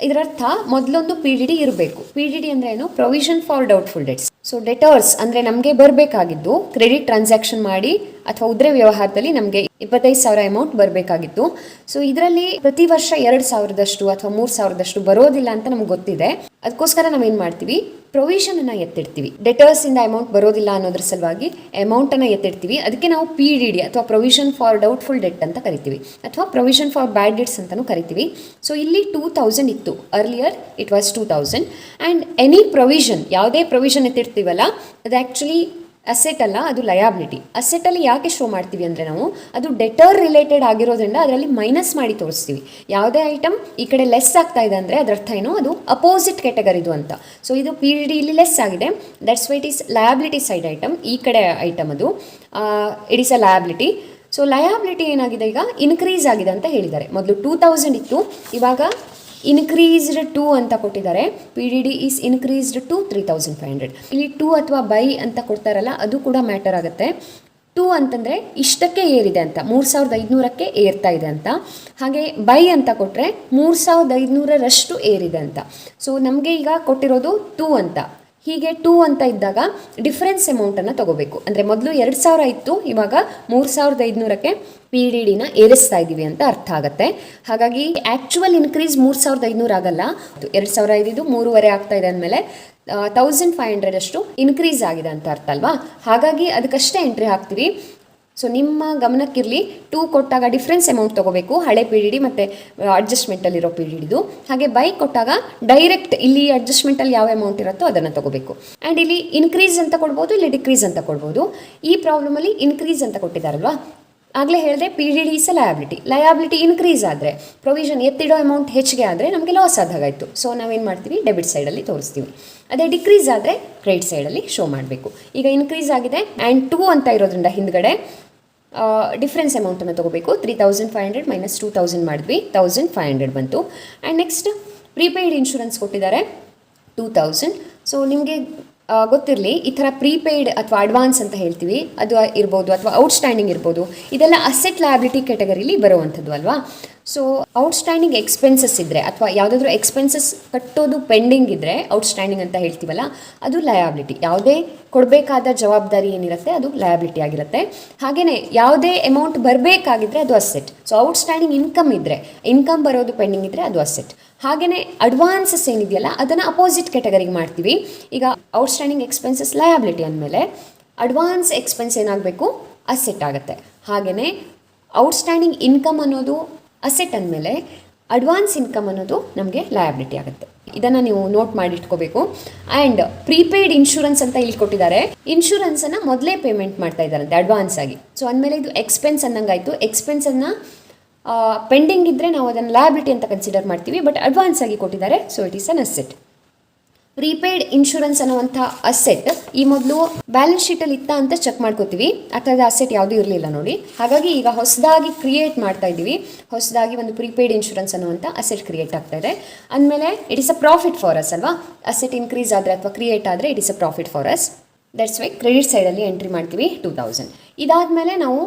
ಇದರರ್ಥ ಮೊದಲೊಂದು PDD ಇರಬೇಕು. PDD ಅಂದರೆ ಏನು, provision for doubtful debts. So debtors ಅಂದರೆ ನಮಗೆ ಬರಬೇಕಾಗಿದ್ದು ಕ್ರೆಡಿಟ್ ಟ್ರಾನ್ಸಾಕ್ಷನ್ ಮಾಡಿ ಅಥವಾ ಉದ್ರೆ ವ್ಯವಹಾರದಲ್ಲಿ ನಮಗೆ 25,000 ಅಮೌಂಟ್ ಬರಬೇಕಾಗಿತ್ತು. ಸೊ ಇದರಲ್ಲಿ ಪ್ರತಿ ವರ್ಷ 2,000ದಷ್ಟು ಅಥವಾ 3,000ದಷ್ಟು ಬರೋದಿಲ್ಲ ಅಂತ ನಮ್ಗೆ ಗೊತ್ತಿದೆ. ಅದಕ್ಕೋಸ್ಕರ ನಾವೇನು ಮಾಡ್ತೀವಿ, ಪ್ರೊವಿಷನನ್ನು ಎತ್ತಿಡ್ತೀವಿ. ಡೆಟರ್ಸಿಂದ ಅಮೌಂಟ್ ಬರೋದಿಲ್ಲ ಅನ್ನೋದ್ರ ಸಲುವಾಗಿ ಅಮೌಂಟನ್ನು ಎತ್ತಿಡ್ತೀವಿ. ಅದಕ್ಕೆ ನಾವು PDD ಅಥವಾ ಪ್ರೊವಿಷನ್ ಫಾರ್ ಡೌಟ್ಫುಲ್ ಡೆಟ್ ಅಂತ ಕರಿತೀವಿ, ಅಥವಾ ಪ್ರೊವಿಷನ್ ಫಾರ್ ಬ್ಯಾಡ್ ಡೆಟ್ಸ್ ಅಂತಲೂ ಕರಿತೀವಿ. ಸೊ ಇಲ್ಲಿ 2,000 ಇತ್ತು, earlier it was 2,000. And any provision, ಯಾವುದೇ ಪ್ರೊವಿಷನ್ ಎತ್ತಿಡ್ತೀವಲ್ಲ ಅದು ಆ್ಯಕ್ಚುಲಿ ಅಸೆಟ್ ಅಲ್ಲ, ಅದು ಲಯಾಬಿಲಿಟಿ. ಅಸೆಟಲ್ಲಿ ಯಾಕೆ ಶೋ ಮಾಡ್ತೀವಿ ಅಂದರೆ ನಾವು ಅದು ಡೆಟರ್ ರಿಲೇಟೆಡ್ ಆಗಿರೋದ್ರಿಂದ ಅದರಲ್ಲಿ ಮೈನಸ್ ಮಾಡಿ ತೋರಿಸ್ತೀವಿ. ಯಾವುದೇ ಐಟಮ್ ಈ ಕಡೆ ಲೆಸ್ ಆಗ್ತಾ ಇದೆ ಅಂದರೆ ಅದರರ್ಥ ಏನು, ಅದು ಅಪೋಸಿಟ್ ಕ್ಯಾಟಗರಿದು ಅಂತ. ಸೊ ಇದು PDD ಇಲ್ಲಿ ಲೆಸ್ ಆಗಿದೆ, that's why it is liability side item. ಈ ಕಡೆ ಐಟಮ್ ಅದು it is a liability. So liability ಏನಾಗಿದೆ, ಈಗ ಇನ್ಕ್ರೀಸ್ ಆಗಿದೆ ಅಂತ ಹೇಳಿದ್ದಾರೆ. ಮೊದಲು 2,000 ಇತ್ತು, ಇವಾಗ ಇನ್ಕ್ರೀಸ್ಡ್ ಟು ಅಂತ ಕೊಟ್ಟಿದ್ದಾರೆ. PDD is increased to 3,500. ಇಲ್ಲಿ ಟು ಅಥವಾ ಬೈ ಅಂತ ಕೊಡ್ತಾರಲ್ಲ ಅದು ಕೂಡ ಮ್ಯಾಟರ್ ಆಗುತ್ತೆ. ಟು ಅಂತಂದರೆ ಇಷ್ಟಕ್ಕೆ ಏರಿದೆ ಅಂತ, 3,500ಕ್ಕೆ ಏರ್ತಾ ಇದೆ ಅಂತ. ಹಾಗೆ ಬೈ ಅಂತ ಕೊಟ್ಟರೆ 3,500ರಷ್ಟು ಏರಿದೆ ಅಂತ. ಸೊ ನಮಗೆ ಈಗ ಕೊಟ್ಟಿರೋದು ಟು ಅಂತ. ಹೀಗೆ ಟು ಅಂತ ಇದ್ದಾಗ ಡಿಫ್ರೆನ್ಸ್ ಅಮೌಂಟನ್ನು ತೊಗೋಬೇಕು. ಅಂದರೆ ಮೊದಲು 2,000 ಇತ್ತು, ಇವಾಗ 3,500ಕ್ಕೆ PDDನ ಏರಿಸ್ತಾ ಇದ್ದೀವಿ ಅಂತ ಅರ್ಥ ಆಗುತ್ತೆ. ಹಾಗಾಗಿ ಆ್ಯಕ್ಚುವಲ್ ಇನ್ಕ್ರೀಸ್ 3,500 ಆಗಲ್ಲ, 2,000 ಇದ್ದಿದ್ದು 3,500 ಆಗ್ತಾ ಇದೆ ಅಂದಮೇಲೆ 1,500 ಅಷ್ಟು ಇನ್ಕ್ರೀಸ್ ಆಗಿದೆ ಅಂತ ಅರ್ಥ ಅಲ್ವಾ. ಹಾಗಾಗಿ ಅದಕ್ಕಷ್ಟೇ ಎಂಟ್ರಿ ಹಾಕ್ತೀವಿ. ಸೊ ನಿಮ್ಮ ಗಮನಕ್ಕಿರಲಿ, 2 ಕೊಟ್ಟಾಗ ಡಿಫ್ರೆನ್ಸ್ ಅಮೌಂಟ್ ತೊಗೋಬೇಕು, ಹಳೆ ಪಿ ಡಿ ಡಿ ಮತ್ತು ಅಡ್ಜಸ್ಟ್ಮೆಂಟಲ್ಲಿರೋ ಪಿ ಡಿ ಡಿದು. ಹಾಗೆ ಬೈ ಕೊಟ್ಟಾಗ ಡೈರೆಕ್ಟ್ ಇಲ್ಲಿ ಅಡ್ಜಸ್ಟ್ಮೆಂಟಲ್ಲಿ ಯಾವ ಅಮೌಂಟ್ ಇರುತ್ತೋ ಅದನ್ನು ತೊಗೋಬೇಕು. ಆ್ಯಂಡ್ ಇಲ್ಲಿ ಇನ್ಕ್ರೀಸ್ ಅಂತ ಕೊಡ್ಬೋದು, ಇಲ್ಲಿ ಡಿಕ್ರೀಸ್ ಅಂತ ಕೊಡ್ಬೋದು. ಈ ಪ್ರಾಬ್ಲಮಲ್ಲಿ ಇನ್ಕ್ರೀಸ್ ಅಂತ ಕೊಟ್ಟಿದ್ದಾರಲ್ವಾ, ಆಗಲೇ ಹೇಳಿದೆ P D D is liability increase ಆದರೆ, ಪ್ರೊವಿಷನ್ ಎತ್ತಿಡೋ ಅಮೌಂಟ್ ಹೆಚ್ಚಿಗೆ ಆದರೆ ನಮಗೆ ಲಾಸ್ ಆದಾಗಾಯಿತು. ಸೊ ನಾವೇನು ಮಾಡ್ತೀವಿ, ಡೆಬಿಟ್ ಸೈಡಲ್ಲಿ ತೋರಿಸ್ತೀವಿ. ಅದೇ ಡಿಕ್ರೀಸ್ ಆದರೆ ಕ್ರೆಡಿಟ್ ಸೈಡಲ್ಲಿ ಶೋ ಮಾಡಬೇಕು. ಈಗ ಇನ್ಕ್ರೀಸ್ ಆಗಿದೆ ಆ್ಯಂಡ್ 2 ಅಂತ ಇರೋದ್ರಿಂದ ಹಿಂದ್ಗಡೆ ಡಿಫ್ರೆನ್ಸ್ ಅಮೌಂಟನ್ನು ತೊಗೋಬೇಕು. 3500 ಮೈನಸ್ 2000 ಮಾಡಿದ್ವಿ, 1500 ಬಂತು. ಆ್ಯಂಡ್ ನೆಕ್ಸ್ಟ್ ಪ್ರೀಪೇಯ್ಡ್ ಇನ್ಶೂರೆನ್ಸ್ ಕೊಟ್ಟಿದ್ದಾರೆ 2000. ಸೊ ನಿಮಗೆ ಗೊತ್ತಿರಲಿ, ಈ ಥರ ಪ್ರೀಪೇಯ್ಡ್ ಅಥವಾ ಅಡ್ವಾನ್ಸ್ ಅಂತ ಹೇಳ್ತೀವಿ, ಅದು ಇರ್ಬೋದು ಅಥವಾ ಔಟ್ಸ್ಟ್ಯಾಂಡಿಂಗ್ ಇರ್ಬೋದು. ಇದೆಲ್ಲ ಅಸೆಟ್ ಲಯಬಿಲಿಟಿ ಕ್ಯಾಟಗರಿಲಿ ಬರುವಂಥದ್ದು ಅಲ್ವಾ. ಸೊ ಔಟ್ಸ್ಟ್ಯಾಂಡಿಂಗ್ ಎಕ್ಸ್ಪೆನ್ಸಸ್ ಇದ್ದರೆ ಅಥವಾ ಯಾವುದಾದ್ರೂ ಎಕ್ಸ್ಪೆನ್ಸಸ್ ಕಟ್ಟೋದು ಪೆಂಡಿಂಗ್ ಇದ್ದರೆ ಔಟ್ಸ್ಟ್ಯಾಂಡಿಂಗ್ ಅಂತ ಹೇಳ್ತೀವಲ್ಲ, ಅದು ಲಯಾಬಿಲಿಟಿ. ಯಾವುದೇ ಕೊಡಬೇಕಾದ ಜವಾಬ್ದಾರಿ ಏನಿರುತ್ತೆ ಅದು ಲಯಾಬಿಲಿಟಿ ಆಗಿರುತ್ತೆ. ಹಾಗೆಯೇ ಯಾವುದೇ ಅಮೌಂಟ್ ಬರಬೇಕಾಗಿದ್ದರೆ ಅದು ಅಸೆಟ್. ಸೊ ಔಟ್ಸ್ಟ್ಯಾಂಡಿಂಗ್ ಇನ್ಕಮ್ ಇದ್ದರೆ, ಇನ್ಕಮ್ ಬರೋದು ಪೆಂಡಿಂಗ್ ಇದ್ದರೆ ಅದು ಅಸೆಟ್. ಹಾಗೆಯೇ ಅಡ್ವಾನ್ಸಸ್ ಏನಿದೆಯಲ್ಲ ಅದನ್ನು ಅಪೋಸಿಟ್ ಕ್ಯಾಟಗರಿಗೆ ಮಾಡ್ತೀವಿ. ಈಗ ಔಟ್ಸ್ಟ್ಯಾಂಡಿಂಗ್ ಎಕ್ಸ್ಪೆನ್ಸಸ್ ಲಯಾಬಿಲಿಟಿ ಅಂದಮೇಲೆ ಅಡ್ವಾನ್ಸ್ ಎಕ್ಸ್ಪೆನ್ಸ್ ಏನಾಗಬೇಕು, ಅಸೆಟ್ ಆಗುತ್ತೆ. ಹಾಗೆಯೇ ಔಟ್ಸ್ಟ್ಯಾಂಡಿಂಗ್ ಇನ್ಕಮ್ ಅನ್ನೋದು ಅಸೆಟ್ ಅಂದಮೇಲೆ ಅಡ್ವಾನ್ಸ್ ಇನ್ಕಮ್ ಅನ್ನೋದು ನಮಗೆ ಲಯಾಬಿಲಿಟಿ ಆಗುತ್ತೆ. ಇದನ್ನು ನೀವು ನೋಟ್ ಮಾಡಿ ಇಟ್ಕೋಬೇಕು. ಆ್ಯಂಡ್ ಪ್ರೀಪೇಯ್ಡ್ ಇನ್ಶೂರೆನ್ಸ್ ಅಂತ ಇಲ್ಲಿ ಕೊಟ್ಟಿದ್ದಾರೆ. ಇನ್ಶೂರೆನ್ಸನ್ನು ಮೊದಲೇ ಪೇಮೆಂಟ್ ಮಾಡ್ತಾ ಇದ್ದಾರಂತೆ ಅಡ್ವಾನ್ಸ್ ಆಗಿ. ಸೊ ಅಂದಮೇಲೆ ಇದು ಎಕ್ಸ್ಪೆನ್ಸ್ ಅನ್ನಂಗಾಯಿತು. ಎಕ್ಸ್ಪೆನ್ಸನ್ನು ಪೆಂಡಿಂಗ್ ಇದ್ದರೆ ನಾವು ಅದನ್ನು ಲಯಾಬಿಲಿಟಿ ಅಂತ ಕನ್ಸಿಡರ್ ಮಾಡ್ತೀವಿ, ಬಟ್ ಅಡ್ವಾನ್ಸ್ ಆಗಿ ಕೊಟ್ಟಿದ್ದಾರೆ. So it is an asset. Prepaid insurance ಅನ್ನುವಂಥ ಅಸೆಟ್ ಈ ಮೊದಲು ಬ್ಯಾಲೆನ್ಸ್ ಶೀಟಲ್ಲಿ ಇತ್ತ ಅಂತ ಚೆಕ್ ಮಾಡ್ಕೋತೀವಿ. ಆ ಥರದ ಅಸೆಟ್ ಯಾವುದೂ ಇರಲಿಲ್ಲ ನೋಡಿ. ಹಾಗಾಗಿ ಈಗ ಹೊಸದಾಗಿ ಕ್ರಿಯೇಟ್ ಮಾಡ್ತಾ ಇದ್ದೀವಿ. ಹೊಸದಾಗಿ ಒಂದು ಪ್ರೀಪೇಯ್ಡ್ ಇನ್ಶೂರೆನ್ಸ್ ಅನ್ನುವಂಥ ಅಸೆಟ್ ಕ್ರಿಯೇಟ್ ಆಗ್ತಾ ಇದೆ ಅಂದಮೇಲೆ it is a profit for us ಅಲ್ವಾ. ಅಸೆಟ್ ಇನ್ಕ್ರೀಸ್ ಆದರೆ ಅಥವಾ ಕ್ರಿಯೇಟ್ ಆದರೆ it is a profit for us. That's why credit ಸೈಡಲ್ಲಿ ಎಂಟ್ರಿ ಮಾಡ್ತೀವಿ 2000. ಇದಾದಮೇಲೆ ನಾವು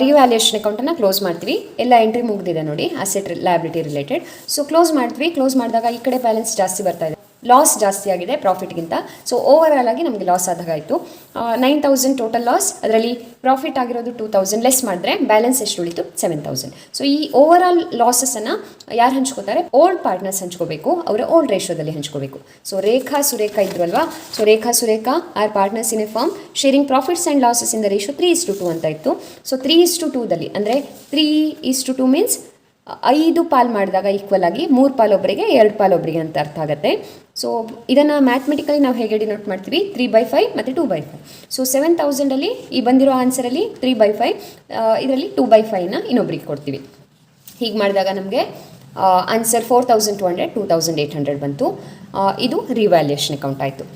ರಿವ್ಯಾಲ್ಯೂಯೇಷನ್ ಅಕೌಂಟನ್ನು ಕ್ಲೋಸ್ ಮಾಡ್ತೀವಿ. ಎಲ್ಲ ಎಂಟ್ರಿ ಮುಗಿದಿದೆ ನೋಡಿ, asset liability related. So close ಮಾಡ್ತೀವಿ. ಕ್ಲೋಸ್ ಮಾಡಿದಾಗ ಈ ಕಡೆ ಬ್ಯಾಲೆನ್ಸ್ ಜಾಸ್ತಿ ಬರ್ತಾ ಇದೆ, ಲಾಸ್ ಜಾಸ್ತಿ ಆಗಿದೆ ಪ್ರಾಫಿಟ್ಗಿಂತ. ಸೊ ಓವರ್ ಆಲ್ ಆಗಿ ನಮಗೆ ಲಾಸ್ ಆದಾಗಾಯಿತು. 9000 ಟೋಟಲ್ ಲಾಸ್, ಅದರಲ್ಲಿ ಪ್ರಾಫಿಟ್ ಆಗಿರೋದು 2000 ಲೆಸ್ ಮಾಡಿದ್ರೆ ಬ್ಯಾಲೆನ್ಸ್ ಎಷ್ಟು ಉಳಿತು, 7000. ಸೊ ಈ ಓವರ್ ಆಲ್ ಲಾಸಸ್ಸನ್ನು ಯಾರು ಹಂಚ್ಕೋತಾರೆ, ಓಲ್ಡ್ ಪಾರ್ಟ್ನರ್ಸ್ ಹಂಚ್ಕೋಬೇಕು. ಅವರ ಓಲ್ಡ್ ರೇಷೋದಲ್ಲಿ ಹಂಚ್ಕೋಬೇಕು. ಸೊ ರೇಖಾ ಸುರೇಖಾ ಇದ್ರಲ್ವಾ, so Rekha Surekha are partners in a firm sharing profits and losses in the ratio 3:2 ಅಂತ ಇತ್ತು. ಸೊ 3:2ದಲ್ಲಿ ಅಂದರೆ 3:2 ಮೀನ್ಸ್ 5 ಪಾಲು ಮಾಡಿದಾಗ ಈಕ್ವಲ್ ಆಗಿ 3 ಪಾಲು ಒಬ್ಬರಿಗೆ 2 ಪಾಲು ಒಬ್ಬರಿಗೆ ಅಂತ ಅರ್ಥ ಆಗುತ್ತೆ. ಸೊ ಇದನ್ನು ಮ್ಯಾಥಮೆಟಿಕಲಿ ನಾವು ಹೇಗೆ ಡಿನೋಟ್ ಮಾಡ್ತೀವಿ, 3/5 ಮತ್ತು 2/5. ಸೊ 7000ಅಲ್ಲಿ ಈ ಬಂದಿರೋ ಆನ್ಸರಲ್ಲಿ 3/5, ಇದರಲ್ಲಿ 2/5ನ ಇನ್ನೊಬ್ರಿಗೆ ಕೊಡ್ತೀವಿ. ಹೀಗೆ ಮಾಡಿದಾಗ ನಮಗೆ ಆನ್ಸರ್ 4200 2800 ಬಂತು. ಇದು ರಿವ್ಯಾಲ್ಯೂಯೇಷನ್ ಅಕೌಂಟ್ ಆಯಿತು.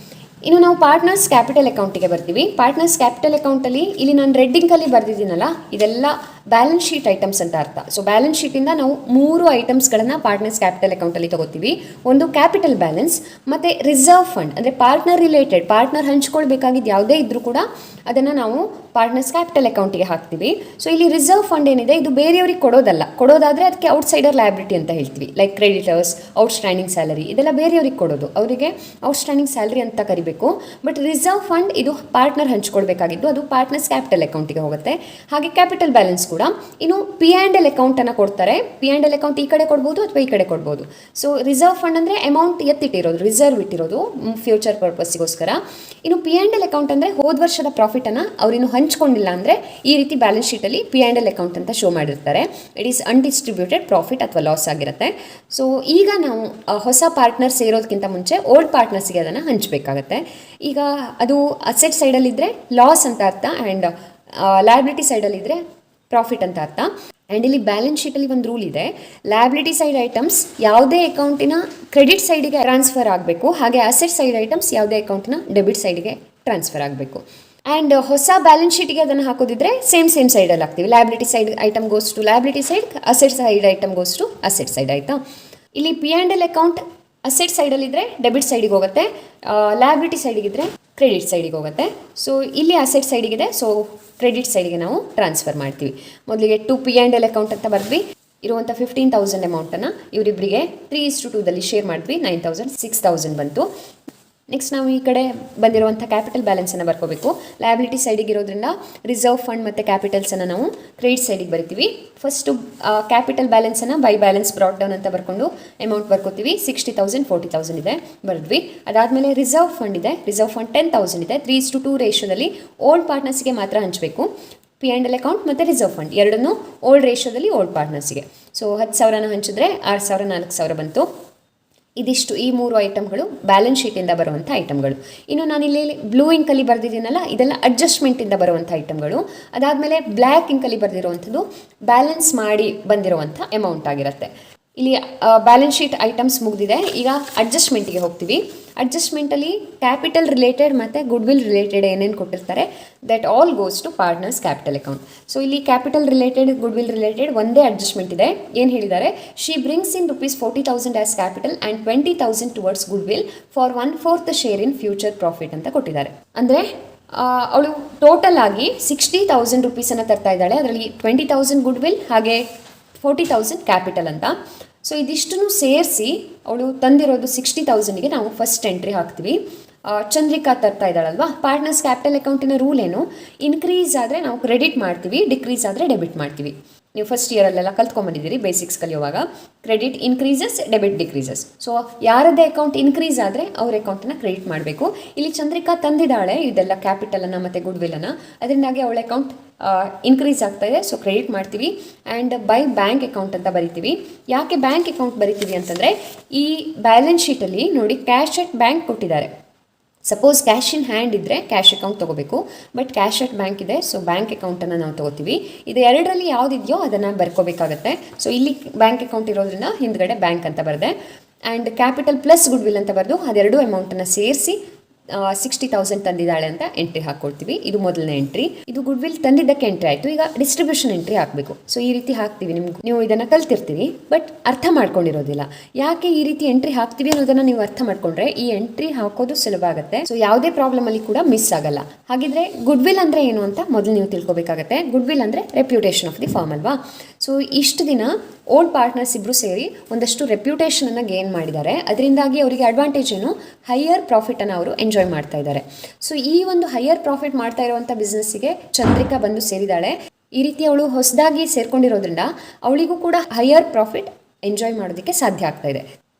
ಇನ್ನು ನಾವು ಪಾರ್ಟ್ನರ್ಸ್ ಕ್ಯಾಪಿಟಲ್ ಅಕೌಂಟಿಗೆ ಬರ್ತೀವಿ. ಪಾರ್ಟ್ನರ್ಸ್ ಕ್ಯಾಪಿಟಲ್ ಅಕೌಂಟಲ್ಲಿ ಇಲ್ಲಿ ನಾನು ರೆಡ್ಡಿಂಗಲ್ಲಿ ಬರೆದಿದ್ದೀನಲ್ಲ, ಇದೆಲ್ಲ ಬ್ಯಾಲೆನ್ಸ್ ಶೀಟ್ ಐಟಮ್ಸ್ ಅಂತ ಅರ್ಥ. ಸೊ ಬ್ಯಾಲೆನ್ಸ್ ಶೀಟಿಂದ ನಾವು 3 ಐಟಮ್ಸ್ಗಳನ್ನು ಪಾರ್ಟ್ನರ್ಸ್ ಕ್ಯಾಪಿಟಲ್ ಅಕೌಂಟಲ್ಲಿ ತೊಗೋತೀವಿ. ಒಂದು ಕ್ಯಾಪಿಟಲ್ ಬ್ಯಾಲೆನ್ಸ್ ಮತ್ತು ರಿಸರ್ವ್ ಫಂಡ್, ಅಂದರೆ ಪಾರ್ಟ್ನರ್ ರಿಲೇಟೆಡ್, ಪಾರ್ಟ್ನರ್ ಹಂಚ್ಕೊಳ್ಬೇಕಾಗಿದ್ದು ಯಾವುದೇ ಇದ್ದರೂ ಕೂಡ ಅದನ್ನು ನಾವು ಪಾರ್ಟ್ನರ್ಸ್ ಕ್ಯಾಪಿಟಲ್ ಅಕೌಂಟಿಗೆ ಹಾಕ್ತೀವಿ. ಸೊ ಇಲ್ಲಿ ರಿಸರ್ವ್ ಫಂಡ್ ಏನಿದೆ ಇದು ಬೇರೆಯವ್ರಿಗೆ ಕೊಡೋದಲ್ಲ. ಕೊಡೋದಾದರೆ ಅದಕ್ಕೆ ಔಟ್ಸೈಡರ್ ಲಯಬಿಲಿಟಿ ಅಂತ ಹೇಳ್ತೀವಿ. ಲೈಕ್ ಕ್ರೆಡಿಟರ್ಸ್, ಔಟ್ಸ್ಟ್ಯಾಂಡಿಂಗ್ ಸ್ಯಾಲರಿ, ಇದೆಲ್ಲ ಬೇರೆಯವ್ರಿಗೆ ಕೊಡೋದು, ಅವರಿಗೆ ಔಟ್ಸ್ಟ್ಯಾಂಡಿಂಗ್ ಸ್ಯಾಲರಿ ಅಂತ ಕರಿಬೇಕು. ಬಟ್ ರಿಸರ್ವ್ ಫಂಡ್ ಇದು ಪಾರ್ಟ್ನರ್ ಹಂಚ್ಕೊಳ್ಬೇಕಾಗಿದ್ದು, ಅದು ಪಾರ್ಟ್ನರ್ಸ್ ಕ್ಯಾಪಿಟಲ್ ಅಕೌಂಟಿಗೆ ಹೋಗುತ್ತೆ. ಹಾಗೆ ಕ್ಯಾಪಿಟಲ್ ಬ್ಯಾಲೆನ್ಸ್ ಕೂಡ. ಇನ್ನು P&L ಅಕೌಂಟನ್ನು ಕೊಡ್ತಾರೆ. P&L ಅಕೌಂಟ್ ಈ ಕಡೆ ಕೊಡ್ಬೋದು ಅಥವಾ ಈ ಕಡೆ ಕೊಡ್ಬೋದು. ಸೊ ರಿಸರ್ವ್ ಫಂಡ್ ಅಂದರೆ ಅಮೌಂಟ್ ಎತ್ತಿಟ್ಟಿರೋದು, ರಿಸರ್ವ್ ಇಟ್ಟಿರೋದು ಫ್ಯೂಚರ್ ಪರ್ಪಸ್ಸಿಗೋಸ್ಕರ. ಇನ್ನು P&L ಅಕೌಂಟ್ ಅಂದರೆ ಹೋದ ವರ್ಷದ ಪ್ರಾಫಿಟನ್ನು ಅವರಿನ್ನು ಹಂಚ್ಕೊಂಡಿಲ್ಲ ಅಂದರೆ ಈ ರೀತಿ ಬ್ಯಾಲೆನ್ಸ್ ಶೀಟಲ್ಲಿ P&L ಅಕೌಂಟ್ ಅಂತ ಶೋ ಮಾಡಿರ್ತಾರೆ. ಇಟ್ ಈಸ್ ಅನ್ಡಿಸ್ಟ್ರಿಬ್ಯೂಟೆಡ್ ಪ್ರಾಫಿಟ್ ಅಥವಾ ಲಾಸ್ ಆಗಿರುತ್ತೆ. ಸೊ ಈಗ ನಾವು ಹೊಸ ಪಾರ್ಟ್ನರ್ ಸೇರೋದಕ್ಕಿಂತ ಮುಂಚೆ ಓಲ್ಡ್ ಪಾರ್ಟ್ನರ್ಸಿಗೆ ಅದನ್ನು ಹಂಚಬೇಕಾಗತ್ತೆ. ಈಗ ಅದು ಅಸೆಟ್ ಸೈಡಲ್ಲಿದ್ದರೆ ಲಾಸ್ ಅಂತ ಅರ್ಥ, ಆ್ಯಂಡ್ ಲಯಬಿಲಿಟಿ ಸೈಡಲ್ಲಿದ್ದರೆ ಪ್ರಾಫಿಟ್ ಅಂತ ಅರ್ಥ. ಆ್ಯಂಡ್ ಇಲ್ಲಿ ಬ್ಯಾಲೆನ್ಸ್ ಶೀಟಲ್ಲಿ ಒಂದು ರೂಲ್ ಇದೆ, ಲಯಬಿಲಿಟಿ ಸೈಡ್ ಐಟಮ್ಸ್ ಯಾವುದೇ ಅಕೌಂಟಿನ ಕ್ರೆಡಿಟ್ ಸೈಡಿಗೆ ಟ್ರಾನ್ಸ್ಫರ್ ಆಗಬೇಕು, ಹಾಗೆ ಅಸೆಟ್ ಸೈಡ್ ಐಟಮ್ಸ್ ಯಾವುದೇ ಅಕೌಂಟಿನ ಡೆಬಿಟ್ ಸೈಡಿಗೆ ಟ್ರಾನ್ಸ್ಫರ್ ಆಗಬೇಕು. ಆ್ಯಂಡ್ ಹೊಸ ಬ್ಯಾಲೆನ್ಸ್ ಶೀಟಿಗೆ ಅದನ್ನು ಹಾಕೋದಿದ್ರೆ ಸೇಮ್ ಸೈಡಲ್ಲಿ ಹಾಕ್ತೀವಿ. Liability side item goes to liability side, asset side item goes to asset side. ಆಯಿತಾ. ಇಲ್ಲಿ P&L ಅಕೌಂಟ್ ಅಸೆಟ್ ಸೈಡಲ್ಲಿದ್ದರೆ ಡೆಬಿಟ್ ಸೈಡಿಗೆ ಹೋಗುತ್ತೆ, ಲಯಬಿಲಿಟಿ ಸೈಡಿಗಿದ್ರೆ ಕ್ರೆಡಿಟ್ ಸೈಡಿಗೆ ಹೋಗುತ್ತೆ. ಸೊ ಇಲ್ಲಿ ಅಸೆಟ್ ಸೈಡಿಗಿದೆ, ಸೊ ಕ್ರೆಡಿಟ್ ಸೈಡಿಗೆ ನಾವು ಟ್ರಾನ್ಸ್ಫರ್ ಮಾಡ್ತೀವಿ. ಮೊದಲಿಗೆ ಟು P&L ಅಕೌಂಟ್ ಅಂತ ಬರೆದ್ವಿ. ಇರುವಂಥ 15,000 ಅಮೌಂಟನ್ನು ಇವರಿಬ್ಬರಿಗೆ 3:2ದಲ್ಲಿ ಶೇರ್ ಮಾಡಿದ್ವಿ. 9,000 6,000 ಬಂತು. ನೆಕ್ಸ್ಟ್ ನಾವು ಈ ಕಡೆ ಬಂದಿರುವಂಥ ಕ್ಯಾಪಿಟಲ್ ಬ್ಯಾಲೆನ್ಸನ್ನು ಬರ್ಕೋಬೇಕು. ಲಯಬಿಲಿಟಿ ಸೈಡಿಗೆ ಇರೋದ್ರಿಂದ ರಿಸರ್ವ್ ಫಂಡ್ ಮತ್ತು ಕ್ಯಾಪಿಟಲ್ಸನ್ನು ನಾವು ಕ್ರೆಡಿಟ್ ಸೈಡಿಗೆ ಬರ್ತೀವಿ. ಫಸ್ಟು ಕ್ಯಾಪಿಟಲ್ ಬ್ಯಾಲೆನ್ಸನ್ನು ಬೈ ಬ್ಯಾಲೆನ್ಸ್ ಬ್ರಾಟ್ ಡೌನ್ ಅಂತ ಬರ್ಕೊಂಡು ಅಮೌಂಟ್ ಬರ್ಕೋತೀವಿ. 60,000 40,000 ಇದೆ ಬರೆದ್ವಿ. ಅದಾದಮೇಲೆ ರಿಸರ್ವ್ ಫಂಡ್ ಇದೆ. ರಿಸರ್ವ್ ಫಂಡ್ 10,000 ಇದೆ. 3:2 ರೇಷೋದಲ್ಲಿ ಓಲ್ಡ್ ಪಾರ್ಟ್ನರ್ಸ್ಗೆ ಮಾತ್ರ ಹಂಚಬೇಕು. P&L ಅಕೌಂಟ್ ಮತ್ತು ರಿಸರ್ವ್ ಫಂಡ್ ಎರಡನ್ನೂ ಓಲ್ಡ್ ರೇಷಿಯೋದಲ್ಲಿ ಓಲ್ಡ್ ಪಾರ್ಟ್ನರ್ಸಿಗೆ. ಸೊ 10,000 ಹಂಚಿದ್ರೆ 6,000 4,000 ಬಂತು. ಇದಿಷ್ಟು ಈ 3 ಐಟಮ್ಗಳು ಬ್ಯಾಲೆನ್ಸ್ ಶೀಟಿಂದ ಬರುವಂಥ ಐಟಮ್ಗಳು. ಇನ್ನು ನಾನಿಲ್ಲಿ ಬ್ಲೂ ಇಂಕಲ್ಲಿ ಬರೆದಿದ್ದೀನಲ್ಲ, ಇದೆಲ್ಲ ಅಡ್ಜಸ್ಟ್ಮೆಂಟಿಂದ ಬರುವಂಥ ಐಟಮ್ಗಳು. ಅದಾದಮೇಲೆ ಬ್ಲ್ಯಾಕ್ ಇಂಕಲ್ಲಿ ಬರೆದಿರುವಂಥದ್ದು ಬ್ಯಾಲೆನ್ಸ್ ಮಾಡಿ ಬಂದಿರುವಂಥ ಅಮೌಂಟ್ ಆಗಿರುತ್ತೆ. ಇಲ್ಲಿ ಬ್ಯಾಲೆನ್ಸ್ ಶೀಟ್ ಐಟಮ್ಸ್ ಮುಗಿದಿದೆ. ಈಗ ಅಡ್ಜಸ್ಟ್ಮೆಂಟಿಗೆ ಹೋಗ್ತೀವಿ. ಅಡ್ಜಸ್ಟ್ಮೆಂಟಲ್ಲಿ ಕ್ಯಾಪಿಟಲ್ ರಿಲೇಟೆಡ್ ಮತ್ತು ಗುಡ್ ವಿಲ್ ರಿಲೇಟೆಡ್ ಏನೇನು ಕೊಟ್ಟಿರ್ತಾರೆ that all goes to partners capital account. So ಇಲ್ಲಿ capital related goodwill related ಒಂದೇ ಅಡ್ಜಸ್ಟ್ಮೆಂಟ್ ಇದೆ. ಏನು ಹೇಳಿದ್ದಾರೆ, she brings in ₹40,000 as capital and 20,000 towards goodwill for 1/4 share in future profit ಅಂತ ಕೊಟ್ಟಿದ್ದಾರೆ. ಅಂದರೆ ಅವಳು ಟೋಟಲ್ ಆಗಿ ₹60,000 ತರ್ತಾ ಇದ್ದಾಳೆ. ಅದರಲ್ಲಿ 20,000 ಗುಡ್ ವಿಲ್ ಹಾಗೆ 40,000 ಕ್ಯಾಪಿಟಲ್ ಅಂತ. ಸೊ ಇದಿಷ್ಟನ್ನು ಸೇರಿಸಿ ಅವಳು ತಂದಿರೋದು 60,000ಗೆ ನಾವು ಫಸ್ಟ್ ಎಂಟ್ರಿ ಹಾಕ್ತೀವಿ. ಚಂದ್ರಿಕಾ ತರ್ತಾ ಇದ್ದಾಳಲ್ವಾ, ಪಾರ್ಟ್ನರ್ಸ್ ಕ್ಯಾಪಿಟಲ್ ಅಕೌಂಟಿನ ರೂಲ್ ಏನು, ಇನ್ಕ್ರೀಸ್ ಆದರೆ ನಾವು ಕ್ರೆಡಿಟ್ ಮಾಡ್ತೀವಿ, ಡಿಕ್ರೀಸ್ ಆದರೆ ಡೆಬಿಟ್ ಮಾಡ್ತೀವಿ. ನೀವು ಫಸ್ಟ್ ಇಯರಲ್ಲೆಲ್ಲ ಕಲ್ತ್ಕೊಂಡ್ಬಂದಿದ್ದೀರಿ ಬೇಸಿಕ್ಸ್ ಕಲಿಯುವಾಗ. Credit increases, debit decreases. So ಯಾರದೇ ಅಕೌಂಟ್ ಇನ್ಕ್ರೀಸ್ ಆದರೆ ಅವ್ರ ಅಕೌಂಟನ್ನು ಕ್ರೆಡಿಟ್ ಮಾಡಬೇಕು. ಇಲ್ಲಿ ಚಂದ್ರಿಕಾ ತಂದಿದ್ದಾಳೆ ಇದೆಲ್ಲ ಕ್ಯಾಪಿಟಲನ್ನು ಮತ್ತು ಗುಡ್ ವಿಲ್ಲನ್ನು, ಅದರಿಂದಾಗಿ ಅವಳ ಅಕೌಂಟ್ ಇನ್ಕ್ರೀಸ್ ಆಗ್ತಾ ಇದೆ. ಸೊ ಕ್ರೆಡಿಟ್ ಮಾಡ್ತೀವಿ. ಆ್ಯಂಡ್ ಬೈ ಬ್ಯಾಂಕ್ ಅಕೌಂಟ್ ಅಂತ ಬರಿತೀವಿ. ಯಾಕೆ ಬ್ಯಾಂಕ್ ಅಕೌಂಟ್ ಬರಿತೀವಿ ಅಂತಂದರೆ, ಈ ಬ್ಯಾಲೆನ್ಸ್ ಶೀಟಲ್ಲಿ ನೋಡಿ ಕ್ಯಾಶ್ ಅಟ್ ಬ್ಯಾಂಕ್ ಕೊಟ್ಟಿದ್ದಾರೆ. ಸಪೋಸ್ ಕ್ಯಾಶ್ ಇನ್ ಹ್ಯಾಂಡ್ ಇದ್ದರೆ ಕ್ಯಾಶ್ ಅಕೌಂಟ್ ತೊಗೋಬೇಕು, ಬಟ್ ಕ್ಯಾಶ್ ಅಟ್ ಬ್ಯಾಂಕ್ ಇದೆ, ಸೊ ಬ್ಯಾಂಕ್ ಅಕೌಂಟನ್ನು ನಾವು ತೊಗೋತೀವಿ. ಇದು ಎರಡರಲ್ಲಿ ಯಾವುದಿದೆಯೋ ಅದನ್ನು ಬರ್ಕೋಬೇಕಾಗತ್ತೆ. ಸೊ ಇಲ್ಲಿ ಬ್ಯಾಂಕ್ ಅಕೌಂಟ್ ಇರೋದ್ರಿಂದ ಹಿಂದ್ಗಡೆ ಬ್ಯಾಂಕ್ ಅಂತ ಬರೆದೆ. And capital plus good will ಅಂತ ಬರೆದು ಅದೆರಡು ಅಮೌಂಟನ್ನು ಸೇರಿಸಿ 60,000 ತಂದಿದ್ದಾಳೆ ಅಂತ ಎಂಟ್ರಿ ಹಾಕ್ಕೊಳ್ತೀವಿ. ಇದು ಮೊದಲನೇ ಎಂಟ್ರಿ. ಇದು ಗುಡ್ ವಿಲ್ ತಂದಿದ್ದಕ್ಕೆ ಎಂಟ್ರಿ ಆಯಿತು. ಈಗ ಡಿಸ್ಟ್ರಿಬ್ಯೂಷನ್ ಎಂಟ್ರಿ ಹಾಕಬೇಕು. ಸೊ ಈ ರೀತಿ ಹಾಕ್ತೀವಿ. ನೀವು ಇದನ್ನು ಕಲ್ತಿರ್ತೀವಿ, ಬಟ್ ಅರ್ಥ ಮಾಡ್ಕೊಂಡಿರೋದಿಲ್ಲ. ಯಾಕೆ ಈ ರೀತಿ ಎಂಟ್ರಿ ಹಾಕ್ತೀವಿ ಅನ್ನೋದನ್ನು ನೀವು ಅರ್ಥ ಮಾಡ್ಕೊಂಡ್ರೆ ಈ ಎಂಟ್ರಿ ಹಾಕೋದು ಸುಲಭ ಆಗುತ್ತೆ. ಸೊ ಯಾವುದೇ ಪ್ರಾಬ್ಲಮಲ್ಲಿ ಕೂಡ ಮಿಸ್ ಆಗಲ್ಲ. ಹಾಗಿದ್ರೆ ಗುಡ್ ವಿಲ್ ಅಂದರೆ ಏನು ಅಂತ ಮೊದಲು ನೀವು ತಿಳ್ಕೊಬೇಕಾಗತ್ತೆ. ಗುಡ್ ವಿಲ್ ಅಂದರೆ ರೆಪ್ಯೂಟೇಷನ್ ಆಫ್ ದಿ ಫರ್ಮ್ ಅಲ್ವಾ. ಸೊ ಇಷ್ಟು ದಿನ ಓಲ್ಡ್ ಪಾರ್ಟ್ನರ್ಸ್ ಇಬ್ಬರು ಸೇರಿ ಒಂದಷ್ಟು ರೆಪ್ಯೂಟೇಷನನ್ನು ಗೇನ್ ಮಾಡಿದ್ದಾರೆ. ಅದರಿಂದಾಗಿ ಅವರಿಗೆ ಅಡ್ವಾಂಟೇಜ್ ಏನು, ಹೈಯರ್ ಪ್ರಾಫಿಟನ್ನು ಅವರು ಎಂಜಾಯ್ ಮಾಡ್ತಾ ಇದ್ದಾರೆ. ಸೊ ಈ ಒಂದು ಹೈಯರ್ ಪ್ರಾಫಿಟ್ ಮಾಡ್ತಾ ಇರುವಂಥ ಬಿಸ್ನೆಸ್ಸಿಗೆ ಚಂದ್ರಿಕಾ ಬಂದು ಸೇರಿದ್ದಾಳೆ. ಈ ರೀತಿ ಅವಳು ಹೊಸದಾಗಿ ಸೇರ್ಕೊಂಡಿರೋದ್ರಿಂದ ಅವಳಿಗೂ ಕೂಡ ಹೈಯರ್ ಪ್ರಾಫಿಟ್ ಎಂಜಾಯ್ ಮಾಡೋದಕ್ಕೆ ಸಾಧ್ಯ ಆಗ್ತಾ ಇದೆ.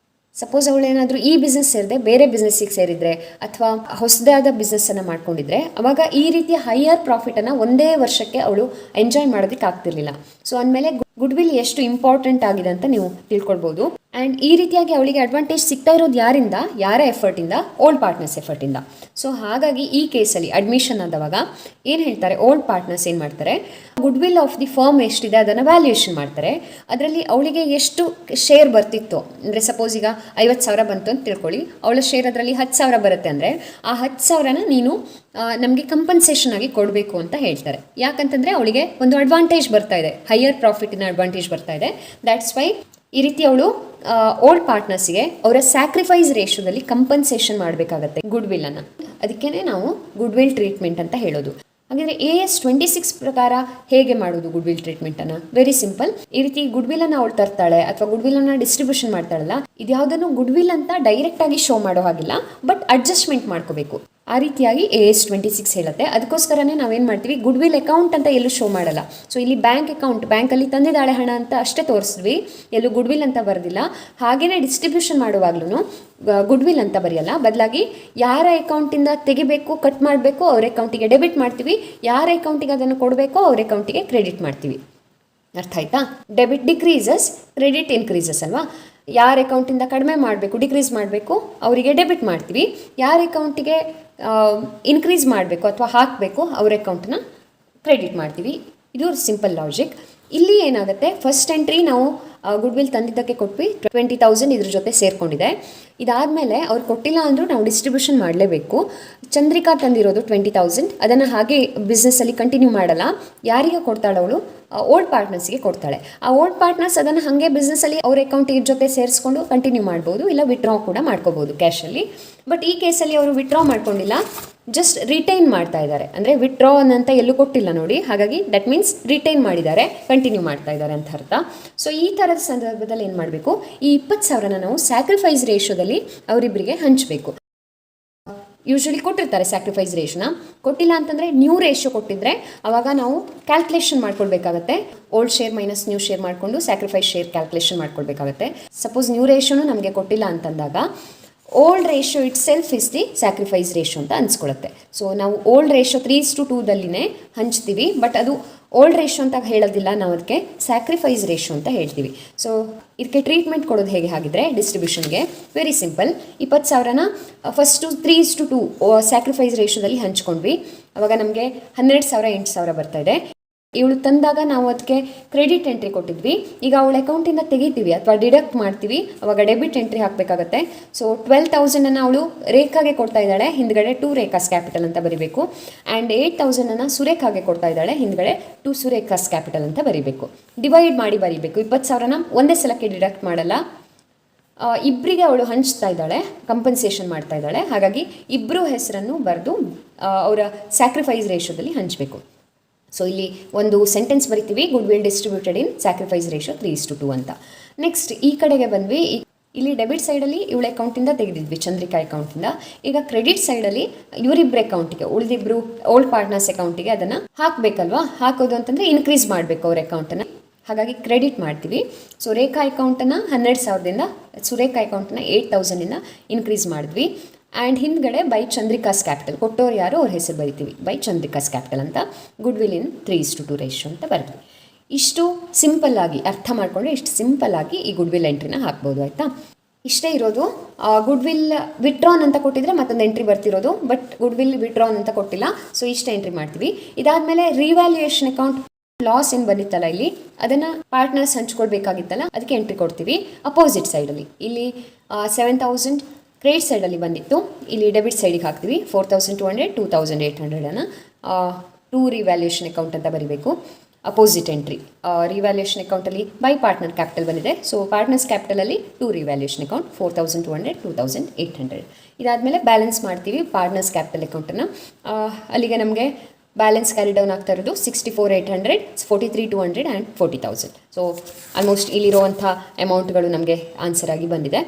ಸಪೋಸ್ ಅವಳೇನಾದರೂ ಈ ಬಿಸ್ನೆಸ್ ಸೇರಿದೆ ಬೇರೆ ಬಿಸ್ನೆಸ್ಸಿಗೆ ಸೇರಿದರೆ ಅಥವಾ ಹೊಸದಾದ ಬಿಸ್ನೆಸ್ಸನ್ನು ಮಾಡ್ಕೊಂಡಿದ್ರೆ ಅವಾಗ ಈ ರೀತಿಯ ಹೈಯರ್ ಪ್ರಾಫಿಟನ್ನು ಒಂದೇ ವರ್ಷಕ್ಕೆ ಅವಳು ಎಂಜಾಯ್ ಮಾಡೋದಕ್ಕೆ ಆಗ್ತಿರ್ಲಿಲ್ಲ. ಸೊ ಅಂದಮೇಲೆ ಗುಡ್ ವಿಲ್ ಎಷ್ಟು ಇಂಪಾರ್ಟೆಂಟ್ ಆಗಿದೆ ಅಂತ ನೀವು ತಿಳ್ಕೊಳ್ಬೋದು. ಆ್ಯಂಡ್ ಈ ರೀತಿಯಾಗಿ ಅವಳಿಗೆ ಅಡ್ವಾಂಟೇಜ್ ಸಿಗ್ತಾ ಇರೋದು ಯಾರಿಂದ, ಯಾರ ಎಫರ್ಟಿಂದ, ಓಲ್ಡ್ ಪಾರ್ಟ್ನರ್ಸ್ ಎಫರ್ಟಿಂದ. ಸೊ ಹಾಗಾಗಿ ಈ ಕೇಸಲ್ಲಿ ಅಡ್ಮಿಷನ್ ಆದವಾಗ ಏನು ಹೇಳ್ತಾರೆ, ಓಲ್ಡ್ ಪಾರ್ಟ್ನರ್ಸ್ ಏನು ಮಾಡ್ತಾರೆ, good will of the firm ಎಷ್ಟಿದೆ ಅದನ್ನು ವ್ಯಾಲ್ಯೂಯೇಷನ್ ಮಾಡ್ತಾರೆ. ಅದರಲ್ಲಿ ಅವಳಿಗೆ ಎಷ್ಟು ಶೇರ್ ಬರ್ತಿತ್ತು ಅಂದರೆ ಸಪೋಸ್ ಈಗ 50,000 ಬಂತು ಅಂತ ತಿಳ್ಕೊಳ್ಳಿ, ಅವಳ ಶೇರ್ ಅದರಲ್ಲಿ 10,000 ಬರುತ್ತೆ ಅಂದರೆ ಆ 10,000ನ ನೀನು ನಮಗೆ ಕಂಪನ್ಸೇಷನ್ ಆಗಿ ಕೊಡಬೇಕು ಅಂತ ಹೇಳ್ತಾರೆ. ಯಾಕಂತಂದರೆ ಅವಳಿಗೆ ಒಂದು ಅಡ್ವಾಂಟೇಜ್ ಬರ್ತಾ ಇದೆ, ಹೈಯರ್ ಪ್ರಾಫಿಟಿನ ಅಡ್ವಾಂಟೇಜ್ ಬರ್ತಾ ಇದೆ. ದ್ಯಾಟ್ಸ್ ವೈ ಈ ರೀತಿ ಅವಳು ಓಲ್ಡ್ ಪಾರ್ಟ್ನರ್ಸಿಗೆ ಅವರ ಸ್ಯಾಕ್ರಿಫೈಸ್ ರೇಷಿಯೋದಲ್ಲಿ ಕಂಪನ್ಸೇಷನ್ ಮಾಡಬೇಕಾಗತ್ತೆ ಗುಡ್ ವಿಲ್ಲನ್ನು. ಅದಕ್ಕೇ ನಾವು ಗುಡ್ ವಿಲ್ ಟ್ರೀಟ್ಮೆಂಟ್ ಅಂತ ಹೇಳೋದು. ಹಾಗಾದರೆ AS 26 ಪ್ರಕಾರ ಹೇಗೆ ಮಾಡೋದು ಗುಡ್ ವಿಲ್ ಟ್ರೀಟ್ಮೆಂಟನ್ನು? Very simple. ಈ ರೀತಿ ಗುಡ್ ವಿಲ್ಲನ್ನು ಅವಳು ತರ್ತಾಳೆ ಅಥವಾ ಗುಡ್ ವಿಲ್ಲನ್ನು ಡಿಸ್ಟ್ರಿಬ್ಯೂಷನ್ ಮಾಡ್ತಾಳಲ್ಲ, ಇದು ಯಾವುದನ್ನು ಗುಡ್ ವಿಲ್ ಅಂತ ಡೈರೆಕ್ಟಾಗಿ ಶೋ ಮಾಡೋ ಹಾಗಿಲ್ಲ, ಬಟ್ ಅಡ್ಜಸ್ಟ್ಮೆಂಟ್ ಮಾಡ್ಕೋಬೇಕು. ಆ ರೀತಿಯಾಗಿ AS 26 ಹೇಳುತ್ತೆ. ಅದಕ್ಕೋಸ್ಕರನೇ ನಾವೇನು ಮಾಡ್ತೀವಿ, ಗುಡ್ ವಿಲ್ ಅಕೌಂಟ್ ಅಂತ ಎಲ್ಲೂ ಶೋ ಮಾಡಲ್ಲ. ಸೊ ಇಲ್ಲಿ ಬ್ಯಾಂಕ್ ಅಕೌಂಟ್, ಬ್ಯಾಂಕಲ್ಲಿ ತಂದಿದ್ದಾಳೆ ಹಣ ಅಂತ ಅಷ್ಟೇ ತೋರಿಸಿದ್ವಿ, ಎಲ್ಲೂ ಗುಡ್ ವಿಲ್ ಅಂತ ಬರೆದಿಲ್ಲ. ಹಾಗೆಯೇ ಡಿಸ್ಟ್ರಿಬ್ಯೂಷನ್ ಮಾಡುವಾಗ್ಲೂ ಗುಡ್ ವಿಲ್ ಅಂತ ಬರೆಯಲ್ಲ, ಬದಲಾಗಿ ಯಾರ ಅಕೌಂಟಿಂದ ತೆಗಿಬೇಕು, ಕಟ್ ಮಾಡಬೇಕು ಅವ್ರ ಅಕೌಂಟಿಗೆ ಡೆಬಿಟ್ ಮಾಡ್ತೀವಿ, ಯಾರ ಅಕೌಂಟಿಗೆ ಅದನ್ನು ಕೊಡಬೇಕೋ ಅವ್ರ ಅಕೌಂಟಿಗೆ ಕ್ರೆಡಿಟ್ ಮಾಡ್ತೀವಿ. ಅರ್ಥ ಆಯ್ತಾ? ಡೆಬಿಟ್ ಡಿಕ್ರೀಸಸ್, ಕ್ರೆಡಿಟ್ ಇನ್ಕ್ರೀಸಸ್ ಅಲ್ವಾ. ಯಾರ ಅಕೌಂಟಿಂದ ಕಡಿಮೆ ಮಾಡಬೇಕು, ಡಿಕ್ರೀಸ್ ಮಾಡಬೇಕು ಅವರಿಗೆ ಡೆಬಿಟ್ ಮಾಡ್ತೀವಿ, ಯಾರ ಅಕೌಂಟಿಗೆ ಇನ್ಕ್ರೀಸ್ ಮಾಡಬೇಕು ಅಥವಾ ಹಾಕಬೇಕು ಅವ್ರ ಅಕೌಂಟನ್ನ ಕ್ರೆಡಿಟ್ ಮಾಡ್ತೀವಿ. ಇದು ಸಿಂಪಲ್ ಲಾಜಿಕ್. ಇಲ್ಲಿ ಏನಾಗುತ್ತೆ, ಫಸ್ಟ್ ಎಂಟ್ರಿ ನಾವು ಗುಡ್ ವಿಲ್ ತಂದಿದ್ದಕ್ಕೆ ಕೊಟ್ವಿ, 20,000 ಇದ್ರ ಜೊತೆ ಸೇರಿಕೊಂಡಿದೆ. ಇದಾದಮೇಲೆ ಅವ್ರು ಕೊಟ್ಟಿಲ್ಲ ಅಂದರೂ ನಾವು ಡಿಸ್ಟ್ರಿಬ್ಯೂಷನ್ ಮಾಡಲೇಬೇಕು. ಚಂದ್ರಿಕಾ ತಂದಿರೋದು 20,000, ಅದನ್ನು ಹಾಗೆ ಬಿಸ್ನೆಸ್ಸಲ್ಲಿ ಕಂಟಿನ್ಯೂ ಮಾಡಲ್ಲ. ಯಾರಿಗೆ ಕೊಡ್ತಾಳೆ ಅವಳು, ಓಲ್ಡ್ ಪಾರ್ಟ್ನರ್ಸ್ಗೆ ಕೊಡ್ತಾಳೆ. ಆ ಓಲ್ಡ್ ಪಾರ್ಟ್ನರ್ಸ್ ಅದನ್ನು ಹಾಗೆ ಬಿಸ್ನೆಸ್ಸಲ್ಲಿ ಅವ್ರ ಅಕೌಂಟಿಗೆ ಜೊತೆ ಸೇರಿಸ್ಕೊಂಡು ಕಂಟಿನ್ಯೂ ಮಾಡ್ಬೋದು, ಇಲ್ಲ ವಿತ್ಡ್ರಾ ಕೂಡ ಮಾಡ್ಕೋಬೋದು ಕ್ಯಾಶಲ್ಲಿ. ಬಟ್ ಈ ಕೇಸಲ್ಲಿ ಅವರು ವಿತ್ಡ್ರಾ ಮಾಡ್ಕೊಂಡಿಲ್ಲ, ಜಸ್ಟ್ ರಿಟೈನ್ ಮಾಡ್ತಾ ಇದ್ದಾರೆ. ಅಂದರೆ ವಿತ್ಡ್ರಾ ಅಂತ ಎಲ್ಲೂ ಕೊಟ್ಟಿಲ್ಲ ನೋಡಿ, ಹಾಗಾಗಿ ದಟ್ ಮೀನ್ಸ್ ರಿಟೈನ್ ಮಾಡಿದ್ದಾರೆ, ಕಂಟಿನ್ಯೂ ಮಾಡ್ತಾ ಇದ್ದಾರೆ ಅಂತ ಅರ್ಥ. ಸೊ ಈ ಥರದ ಸಂದರ್ಭದಲ್ಲಿ ಏನು ಮಾಡಬೇಕು, ಈ 20,000ನ ನಾವು ಸ್ಯಾಕ್ರಿಫೈಸ್ ರೇಷಿಯೋದಲ್ಲಿ ಅವರಿಬ್ಬರಿಗೆ ಹಂಚಬೇಕು. ಯೂಶ್ವಲಿ ಕೊಟ್ಟಿರ್ತಾರೆ ಸ್ಯಾಕ್ರಿಫೈಸ್ ರೇಷಿಯೋನ, ಕೊಟ್ಟಿಲ್ಲ ಅಂತಂದರೆ ನ್ಯೂ ರೇಷಿಯೋ ಕೊಟ್ಟಿದ್ರೆ ಆವಾಗ ನಾವು ಕ್ಯಾಲ್ಕುಲೇಷನ್ ಮಾಡ್ಕೊಳ್ಬೇಕಾಗತ್ತೆ. Old share minus new share ಮಾಡಿಕೊಂಡು ಸ್ಯಾಕ್ರಿಫೈಸ್ ಶೇರ್ ಕ್ಯಾಲ್ಕುಲೇಷನ್ ಮಾಡ್ಕೊಳ್ಬೇಕಾಗತ್ತೆ. ಸಪೋಸ್ ನ್ಯೂ ರೇಷಿಯೋನು ನಮಗೆ ಕೊಟ್ಟಿಲ್ಲ ಅಂತಂದಾಗ old ratio itself is the sacrifice ratio ಅಂತ ಅನ್ಸ್ಕೊಳುತ್ತೆ. ಸೊ ನಾವು ಓಲ್ಡ್ ರೇಷಿಯೋ 3:2 ಹಂಚ್ತೀವಿ, ಬಟ್ ಅದು ಓಲ್ಡ್ ರೇಷಿಯೋ ಅಂತ ಹೇಳೋದಿಲ್ಲ, ನಾವು ಅದಕ್ಕೆ ಸ್ಯಾಕ್ರಿಫೈಸ್ ರೇಷಿಯೋ ಅಂತ ಹೇಳ್ತೀವಿ. ಸೊ ಇದಕ್ಕೆ ಟ್ರೀಟ್ಮೆಂಟ್ ಕೊಡೋದು ಹೇಗೆ ಹಾಗಿದ್ರೆ ಡಿಸ್ಟ್ರಿಬ್ಯೂಷನ್ಗೆ ವೆರಿ ಸಿಂಪಲ್. 20,000ನ ಫಸ್ಟು 3:2 ಸ್ಯಾಕ್ರಿಫೈಸ್ ರೇಷಿಯೋದಲ್ಲಿ ಹಂಚ್ಕೊಂಡ್ವಿ. ಅವಾಗ ನಮಗೆ 12,000 8,000 ಬರ್ತಾ ಇದೆ. ಇವಳು ತಂದಾಗ ನಾವು ಅದಕ್ಕೆ ಕ್ರೆಡಿಟ್ ಎಂಟ್ರಿ ಕೊಟ್ಟಿದ್ವಿ. ಈಗ ಅವಳ ಅಕೌಂಟಿಂದ ತೆಗಿತೀವಿ ಅಥವಾ ಡಿಡಕ್ಟ್ ಮಾಡ್ತೀವಿ, ಅವಾಗ ಡೆಬಿಟ್ ಎಂಟ್ರಿ ಹಾಕಬೇಕಾಗತ್ತೆ. ಸೊ 12,000 ಅವಳು ರೇಖಾಗೆ ಕೊಡ್ತಾ ಇದ್ದಾಳೆ, ಹಿಂದ್ಗಡೆ 2 ರೇಖಾಸ್ ಕ್ಯಾಪಿಟಲ್ ಅಂತ ಬರೀಬೇಕು. ಆ್ಯಂಡ್ 8,000 ಸುರೇಖಾಗೆ ಕೊಡ್ತಾ ಇದ್ದಾಳೆ, ಹಿಂದ್ಗಡೆ 2 ಸುರೇಖಾಸ್ ಕ್ಯಾಪಿಟಲ್ ಅಂತ ಬರೀಬೇಕು. ಡಿವೈಡ್ ಮಾಡಿ ಬರೀಬೇಕು. 20,000ನ ಒಂದೇ ಸಲಕ್ಕೆ ಡಿಡಕ್ಟ್ ಮಾಡಲ್ಲ, ಇಬ್ಬರಿಗೆ ಅವಳು ಹಂಚ್ತಾ ಇದ್ದಾಳೆ, ಕಂಪನ್ಸೇಷನ್ ಮಾಡ್ತಾ ಇದ್ದಾಳೆ. ಹಾಗಾಗಿ ಇಬ್ಬರು ಹೆಸರನ್ನು ಬರೆದು ಅವರ ಸ್ಯಾಕ್ರಿಫೈಸ್ ರೇಷಿಯೋದಲ್ಲಿ ಹಂಚಬೇಕು. ಸೊ ಇಲ್ಲಿ ಒಂದು ಸೆಂಟೆನ್ಸ್ ಬರಿತೀವಿ, goodwill distributed in sacrifice ratio 3:2 ಅಂತ. ನೆಕ್ಸ್ಟ್ ಈ ಕಡೆಗೆ ಬಂದ್ವಿ. ಇಲ್ಲಿ ಡೆಬಿಟ್ ಸೈಡಲ್ಲಿ ಇವಳ ಅಕೌಂಟಿಂದ ತೆಗೆದಿದ್ವಿ, ಚಂದ್ರಿಕಾ ಅಕೌಂಟಿಂದ. ಈಗ ಕ್ರೆಡಿಟ್ ಸೈಡಲ್ಲಿ ಇವರಿಬ್ಬರ ಅಕೌಂಟಿಗೆ, ಉಳಿದಿಬ್ಬರು ಓಲ್ಡ್ ಪಾರ್ಟ್ನರ್ಸ್ ಅಕೌಂಟಿಗೆ ಅದನ್ನು ಹಾಕಬೇಕಲ್ವಾ. ಹಾಕೋದು ಅಂತಂದರೆ ಇನ್ಕ್ರೀಸ್ ಮಾಡಬೇಕು ಅವ್ರ ಅಕೌಂಟನ್ನು, ಹಾಗಾಗಿ ಕ್ರೆಡಿಟ್ ಮಾಡ್ತೀವಿ. ಸೊ ರೇಖಾ ಅಕೌಂಟನ್ನು 12,000ದಿಂದ, ಸುರೇಖಾ ಅಕೌಂಟನ್ನು 8,000ಇಂದ ಇನ್ಕ್ರೀಸ್ ಮಾಡಿದ್ವಿ. ಆ್ಯಂಡ್ ಹಿಂದ್ಗಡೆ ಬೈ ಚಂದ್ರಿಕಾಸ್ ಕ್ಯಾಪಿಟಲ್, ಕೊಟ್ಟೋರು ಯಾರು ಅವ್ರ ಹೆಸರು ಬರಿತೀವಿ, ಬೈ ಚಂದ್ರಿಕಾಸ್ ಕ್ಯಾಪಿಟಲ್ ಅಂತ. ಗುಡ್ ವಿಲ್ ಇನ್ 3:2 ರೇಷಿಯೋ ಅಂತ ಬರೆದ್ವಿ. ಇಷ್ಟು ಸಿಂಪಲ್ಲಾಗಿ ಅರ್ಥ ಮಾಡಿಕೊಂಡ್ರೆ ಇಷ್ಟು ಸಿಂಪಲ್ಲಾಗಿ ಈ ಗುಡ್ ವಿಲ್ ಎಂಟ್ರಿನ ಹಾಕ್ಬೋದು, ಆಯಿತಾ. ಇಷ್ಟೇ ಇರೋದು. ಗುಡ್ ವಿಲ್ ವಿಡ್ರಾನ್ ಅಂತ ಕೊಟ್ಟಿದ್ರೆ ಮತ್ತೊಂದು ಎಂಟ್ರಿ ಬರ್ತಿರೋದು, ಬಟ್ ಗುಡ್ ವಿಲ್ ವಿಡ್ರಾನ್ ಅಂತ ಕೊಟ್ಟಿಲ್ಲ. ಸೊ ಇಷ್ಟೇ ಎಂಟ್ರಿ ಮಾಡ್ತೀವಿ. ಇದಾದಮೇಲೆ ರಿವ್ಯಾಲ್ಯೂಯೇಷನ್ ಅಕೌಂಟ್ ಲಾಸ್ ಏನು ಬಂದಿತ್ತಲ್ಲ ಇಲ್ಲಿ, ಅದನ್ನು ಪಾರ್ಟ್ನರ್ಸ್ ಹಂಚ್ಕೊಳ್ಬೇಕಾಗಿತ್ತಲ್ಲ, ಅದಕ್ಕೆ ಎಂಟ್ರಿ ಕೊಡ್ತೀವಿ. ಅಪೋಸಿಟ್ ಸೈಡಲ್ಲಿ ಇಲ್ಲಿ 7,000 ಕ್ರೆಡಿಟ್ ಸೈಡಲ್ಲಿ ಬಂದಿತ್ತು, ಇಲ್ಲಿ ಡೆಬಿಟ್ ಸೈಡಿಗೆ ಹಾಕ್ತೀವಿ. 4,200 2,800 2 ರಿವ್ಯಾಲ್ಯೂಯೇಷನ್ ಅಕೌಂಟ್ ಅಂತ ಬರೀಬೇಕು. ಅಪೋಸಿಟ್ ಎಂಟ್ರಿ ರಿವ್ಯಾಲ್ಯೂಯೇಷನ್ ಅಕೌಂಟಲ್ಲಿ ಬೈ ಪಾರ್ಟ್ನರ್ ಕ್ಯಾಪಿಟಲ್ ಬಂದಿದೆ. ಸೊ ಪಾರ್ಟ್ನರ್ಸ್ ಕ್ಯಾಪಿಟಲಲ್ಲಿ 2 ರಿವ್ಯಾಲ್ಯೂಯೇಷನ್ ಅಕೌಂಟ್ 4,200 2,800. ಇದಾದಮೇಲೆ ಬ್ಯಾಲೆನ್ಸ್ ಮಾಡ್ತೀವಿ ಪಾರ್ಟ್ನರ್ಸ್ ಕ್ಯಾಪಿಟಲ್ ಅಕೌಂಟನ್ನು. ಅಲ್ಲಿಗೆ ನಮಗೆ ಬ್ಯಾಲೆನ್ಸ್ ಕ್ಯಾರಿ ಡೌನ್ ಆಗ್ತಾ ಇರೋದು 64,800 43,200 ಆ್ಯಂಡ್ 40,000. ಸೊ ಆಲ್ಮೋಸ್ಟ್ ಇಲ್ಲಿರುವಂಥ ಅಮೌಂಟ್ಗಳು ನಮಗೆ ಆನ್ಸರ್ ಆಗಿ ಬಂದಿದೆ.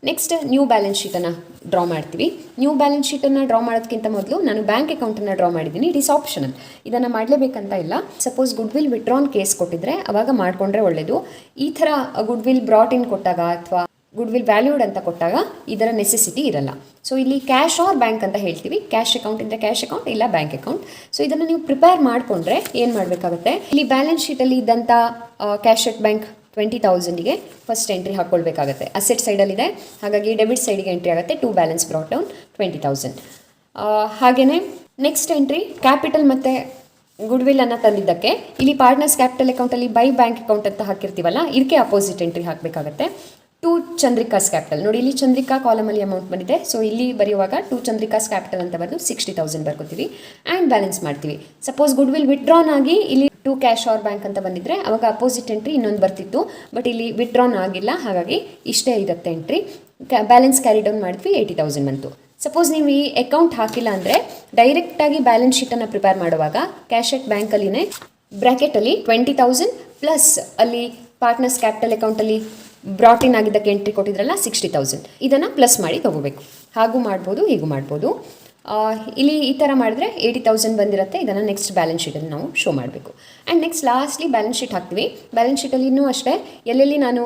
ನೆಕ್ಸ್ಟ್ ನ್ಯೂ ಬ್ಯಾಲೆನ್ಸ್ ಶೀಟನ್ನು ಡ್ರಾ ಮಾಡ್ತೀವಿ. ನ್ಯೂ ಬ್ಯಾಲೆನ್ಸ್ ಶೀಟನ್ನು ಡ್ರಾ ಮಾಡೋದಕ್ಕಿಂತ ಮೊದಲು ನಾನು ಬ್ಯಾಂಕ್ ಅಕೌಂಟನ್ನು ಡ್ರಾ ಮಾಡಿದ್ದೀನಿ. ಇಟ್ ಈಸ್ ಆಪ್ಷನಲ್, ಇದನ್ನು ಮಾಡಲೇಬೇಕಂತ ಇಲ್ಲ. Suppose good will withdrawn case ಕೊಟ್ಟಿದ್ರೆ ಅವಾಗ ಮಾಡಿಕೊಂಡ್ರೆ ಒಳ್ಳೆಯದು. ಈ ಥರ ಗುಡ್ ವಿಲ್ ಬ್ರಾಟ್ ಇನ್ ಕೊಟ್ಟಾಗ ಅಥವಾ ಗುಡ್ ವಿಲ್ ವ್ಯಾಲ್ಯೂಡ್ ಅಂತ ಕೊಟ್ಟಾಗ ಇದರ ನೆಸೆಸಿಟಿ ಇರಲ್ಲ. ಸೊ ಇಲ್ಲಿ ಕ್ಯಾಶ್ ಆರ್ ಬ್ಯಾಂಕ್ ಅಂತ ಹೇಳ್ತೀವಿ. ಕ್ಯಾಶ್ ಅಕೌಂಟ್ ಇದ್ದರೆ ಕ್ಯಾಶ್ ಅಕೌಂಟ್, ಇಲ್ಲ ಬ್ಯಾಂಕ್ ಅಕೌಂಟ್. ಸೊ ಇದನ್ನು ನೀವು ಪ್ರಿಪೇರ್ ಮಾಡಿಕೊಂಡ್ರೆ ಏನು ಮಾಡಬೇಕಾಗುತ್ತೆ, ಇಲ್ಲಿ ಬ್ಯಾಲೆನ್ಸ್ ಶೀಟಲ್ಲಿ ಇದ್ದಂಥ ಕ್ಯಾಶ್ ಎಟ್ ಬ್ಯಾಂಕ್ 20,000ಗೆ ಫಸ್ಟ್ ಎಂಟ್ರಿ ಹಾಕ್ಕೊಳ್ಬೇಕಾಗತ್ತೆ. ಅಸೆಟ್ ಸೈಡಲ್ಲಿದೆ, ಹಾಗಾಗಿ ಡೆಬಿಟ್ ಸೈಡಿಗೆ ಎಂಟ್ರಿ ಆಗುತ್ತೆ. 2 ಬ್ಯಾಲೆನ್ಸ್ ಬ್ರಾಟ್ ಡೌನ್ 20,000. ಹಾಗೆಯೇ ನೆಕ್ಸ್ಟ್ ಎಂಟ್ರಿ ಕ್ಯಾಪಿಟಲ್ ಮತ್ತು ಗುಡ್ ವಿಲ್ ಅನ್ನು ತಂದಿದ್ದಕ್ಕೆ ಇಲ್ಲಿ ಪಾರ್ಟ್ನರ್ಸ್ ಕ್ಯಾಪಿಟಲ್ ಅಕೌಂಟಲ್ಲಿ ಬೈ ಬ್ಯಾಂಕ್ ಅಕೌಂಟ್ ಅಂತ ಹಾಕಿರ್ತೀವಲ್ಲ, ಇದಕ್ಕೆ ಅಪೋಸಿಟ್ ಎಂಟ್ರಿ ಹಾಕಬೇಕಾಗತ್ತೆ. 2 ಚಂದ್ರಿಕಾಸ್ ಕ್ಯಾಪಿಟಲ್. ನೋಡಿ ಇಲ್ಲಿ ಚಂದ್ರಿಕಾ ಕಾಲಮಲ್ಲಿ ಅಮೌಂಟ್ ಬಂದಿದೆ. ಸೊ ಇಲ್ಲಿ ಬರೆಯುವಾಗ 2 ಚಂದ್ರಿಕಾಸ್ ಕ್ಯಾಪಿಟಲ್ ಅಂತ ಬರೆದು 60,000 ಬರ್ಕೋತೀವಿ ಆ್ಯಂಡ್ ಬ್ಯಾಲೆನ್ಸ್ ಮಾಡ್ತೀವಿ. ಸಪೋಸ್ ಗುಡ್ ವಿಲ್ ವಿಡ್ರಾನ್ ಆಗಿ ಇಲ್ಲಿ 2 ಕ್ಯಾಶ್ ಆರ್ ಬ್ಯಾಂಕ್ ಅಂತ ಬಂದಿದ್ರೆ ಅವಾಗ ಅಪೋಸಿಟ್ ಎಂಟ್ರಿ ಇನ್ನೊಂದು ಬರ್ತಿತ್ತು, ಬಟ್ ಇಲ್ಲಿ ವಿಡ್ರಾನ್ ಆಗಿಲ್ಲ, ಹಾಗಾಗಿ ಇಷ್ಟೇ ಇರುತ್ತೆ ಎಂಟ್ರಿ. ಬ್ಯಾಲೆನ್ಸ್ ಕ್ಯಾರಿ ಡೌನ್ ಮಾಡಿದ್ವಿ, 80,000 ಬಂತು. ಸಪೋಸ್ ನೀವು ಈ ಅಕೌಂಟ್ ಹಾಕಿಲ್ಲ ಅಂದರೆ ಡೈರೆಕ್ಟಾಗಿ ಬ್ಯಾಲೆನ್ಸ್ ಶೀಟನ್ನು ಪ್ರಿಪೇರ್ ಮಾಡುವಾಗ ಕ್ಯಾಶ್ ಎಟ್ ಬ್ಯಾಂಕಲ್ಲಿನೇ ಬ್ರ್ಯಾಕೆಟಲ್ಲಿ 20,000 ಪ್ಲಸ್ ಅಲ್ಲಿ ಪಾರ್ಟ್ನರ್ಸ್ ಕ್ಯಾಪಿಟಲ್ ಅಕೌಂಟಲ್ಲಿ ಬ್ರಾಟ್ ಇನ್ ಆಗಿದ್ದಕ್ಕೆ ಎಂಟ್ರಿ ಕೊಟ್ಟಿದ್ರಲ್ಲ 60,000, ಇದನ್ನು ಪ್ಲಸ್ ಮಾಡಿ ತೊಗೋಬೇಕು. ಹಾಗೂ ಮಾಡ್ಬೋದು, ಹೀಗೂ ಮಾಡ್ಬೋದು. ಇಲ್ಲಿ ಈ ಥರ ಮಾಡಿದ್ರೆ 80,000 ಬಂದಿರುತ್ತೆ. ಇದನ್ನು ನೆಕ್ಸ್ಟ್ ಬ್ಯಾಲೆನ್ಸ್ ಶೀಟಲ್ಲಿ ನಾವು ಶೋ ಮಾಡಬೇಕು. And next lastly balance sheet ಹಾಕ್ತೀವಿ. ಬ್ಯಾಲೆನ್ಸ್ ಶೀಟಲ್ಲಿನೂ ಅಷ್ಟೇ ಎಲ್ಲೆಲ್ಲಿ ನಾನು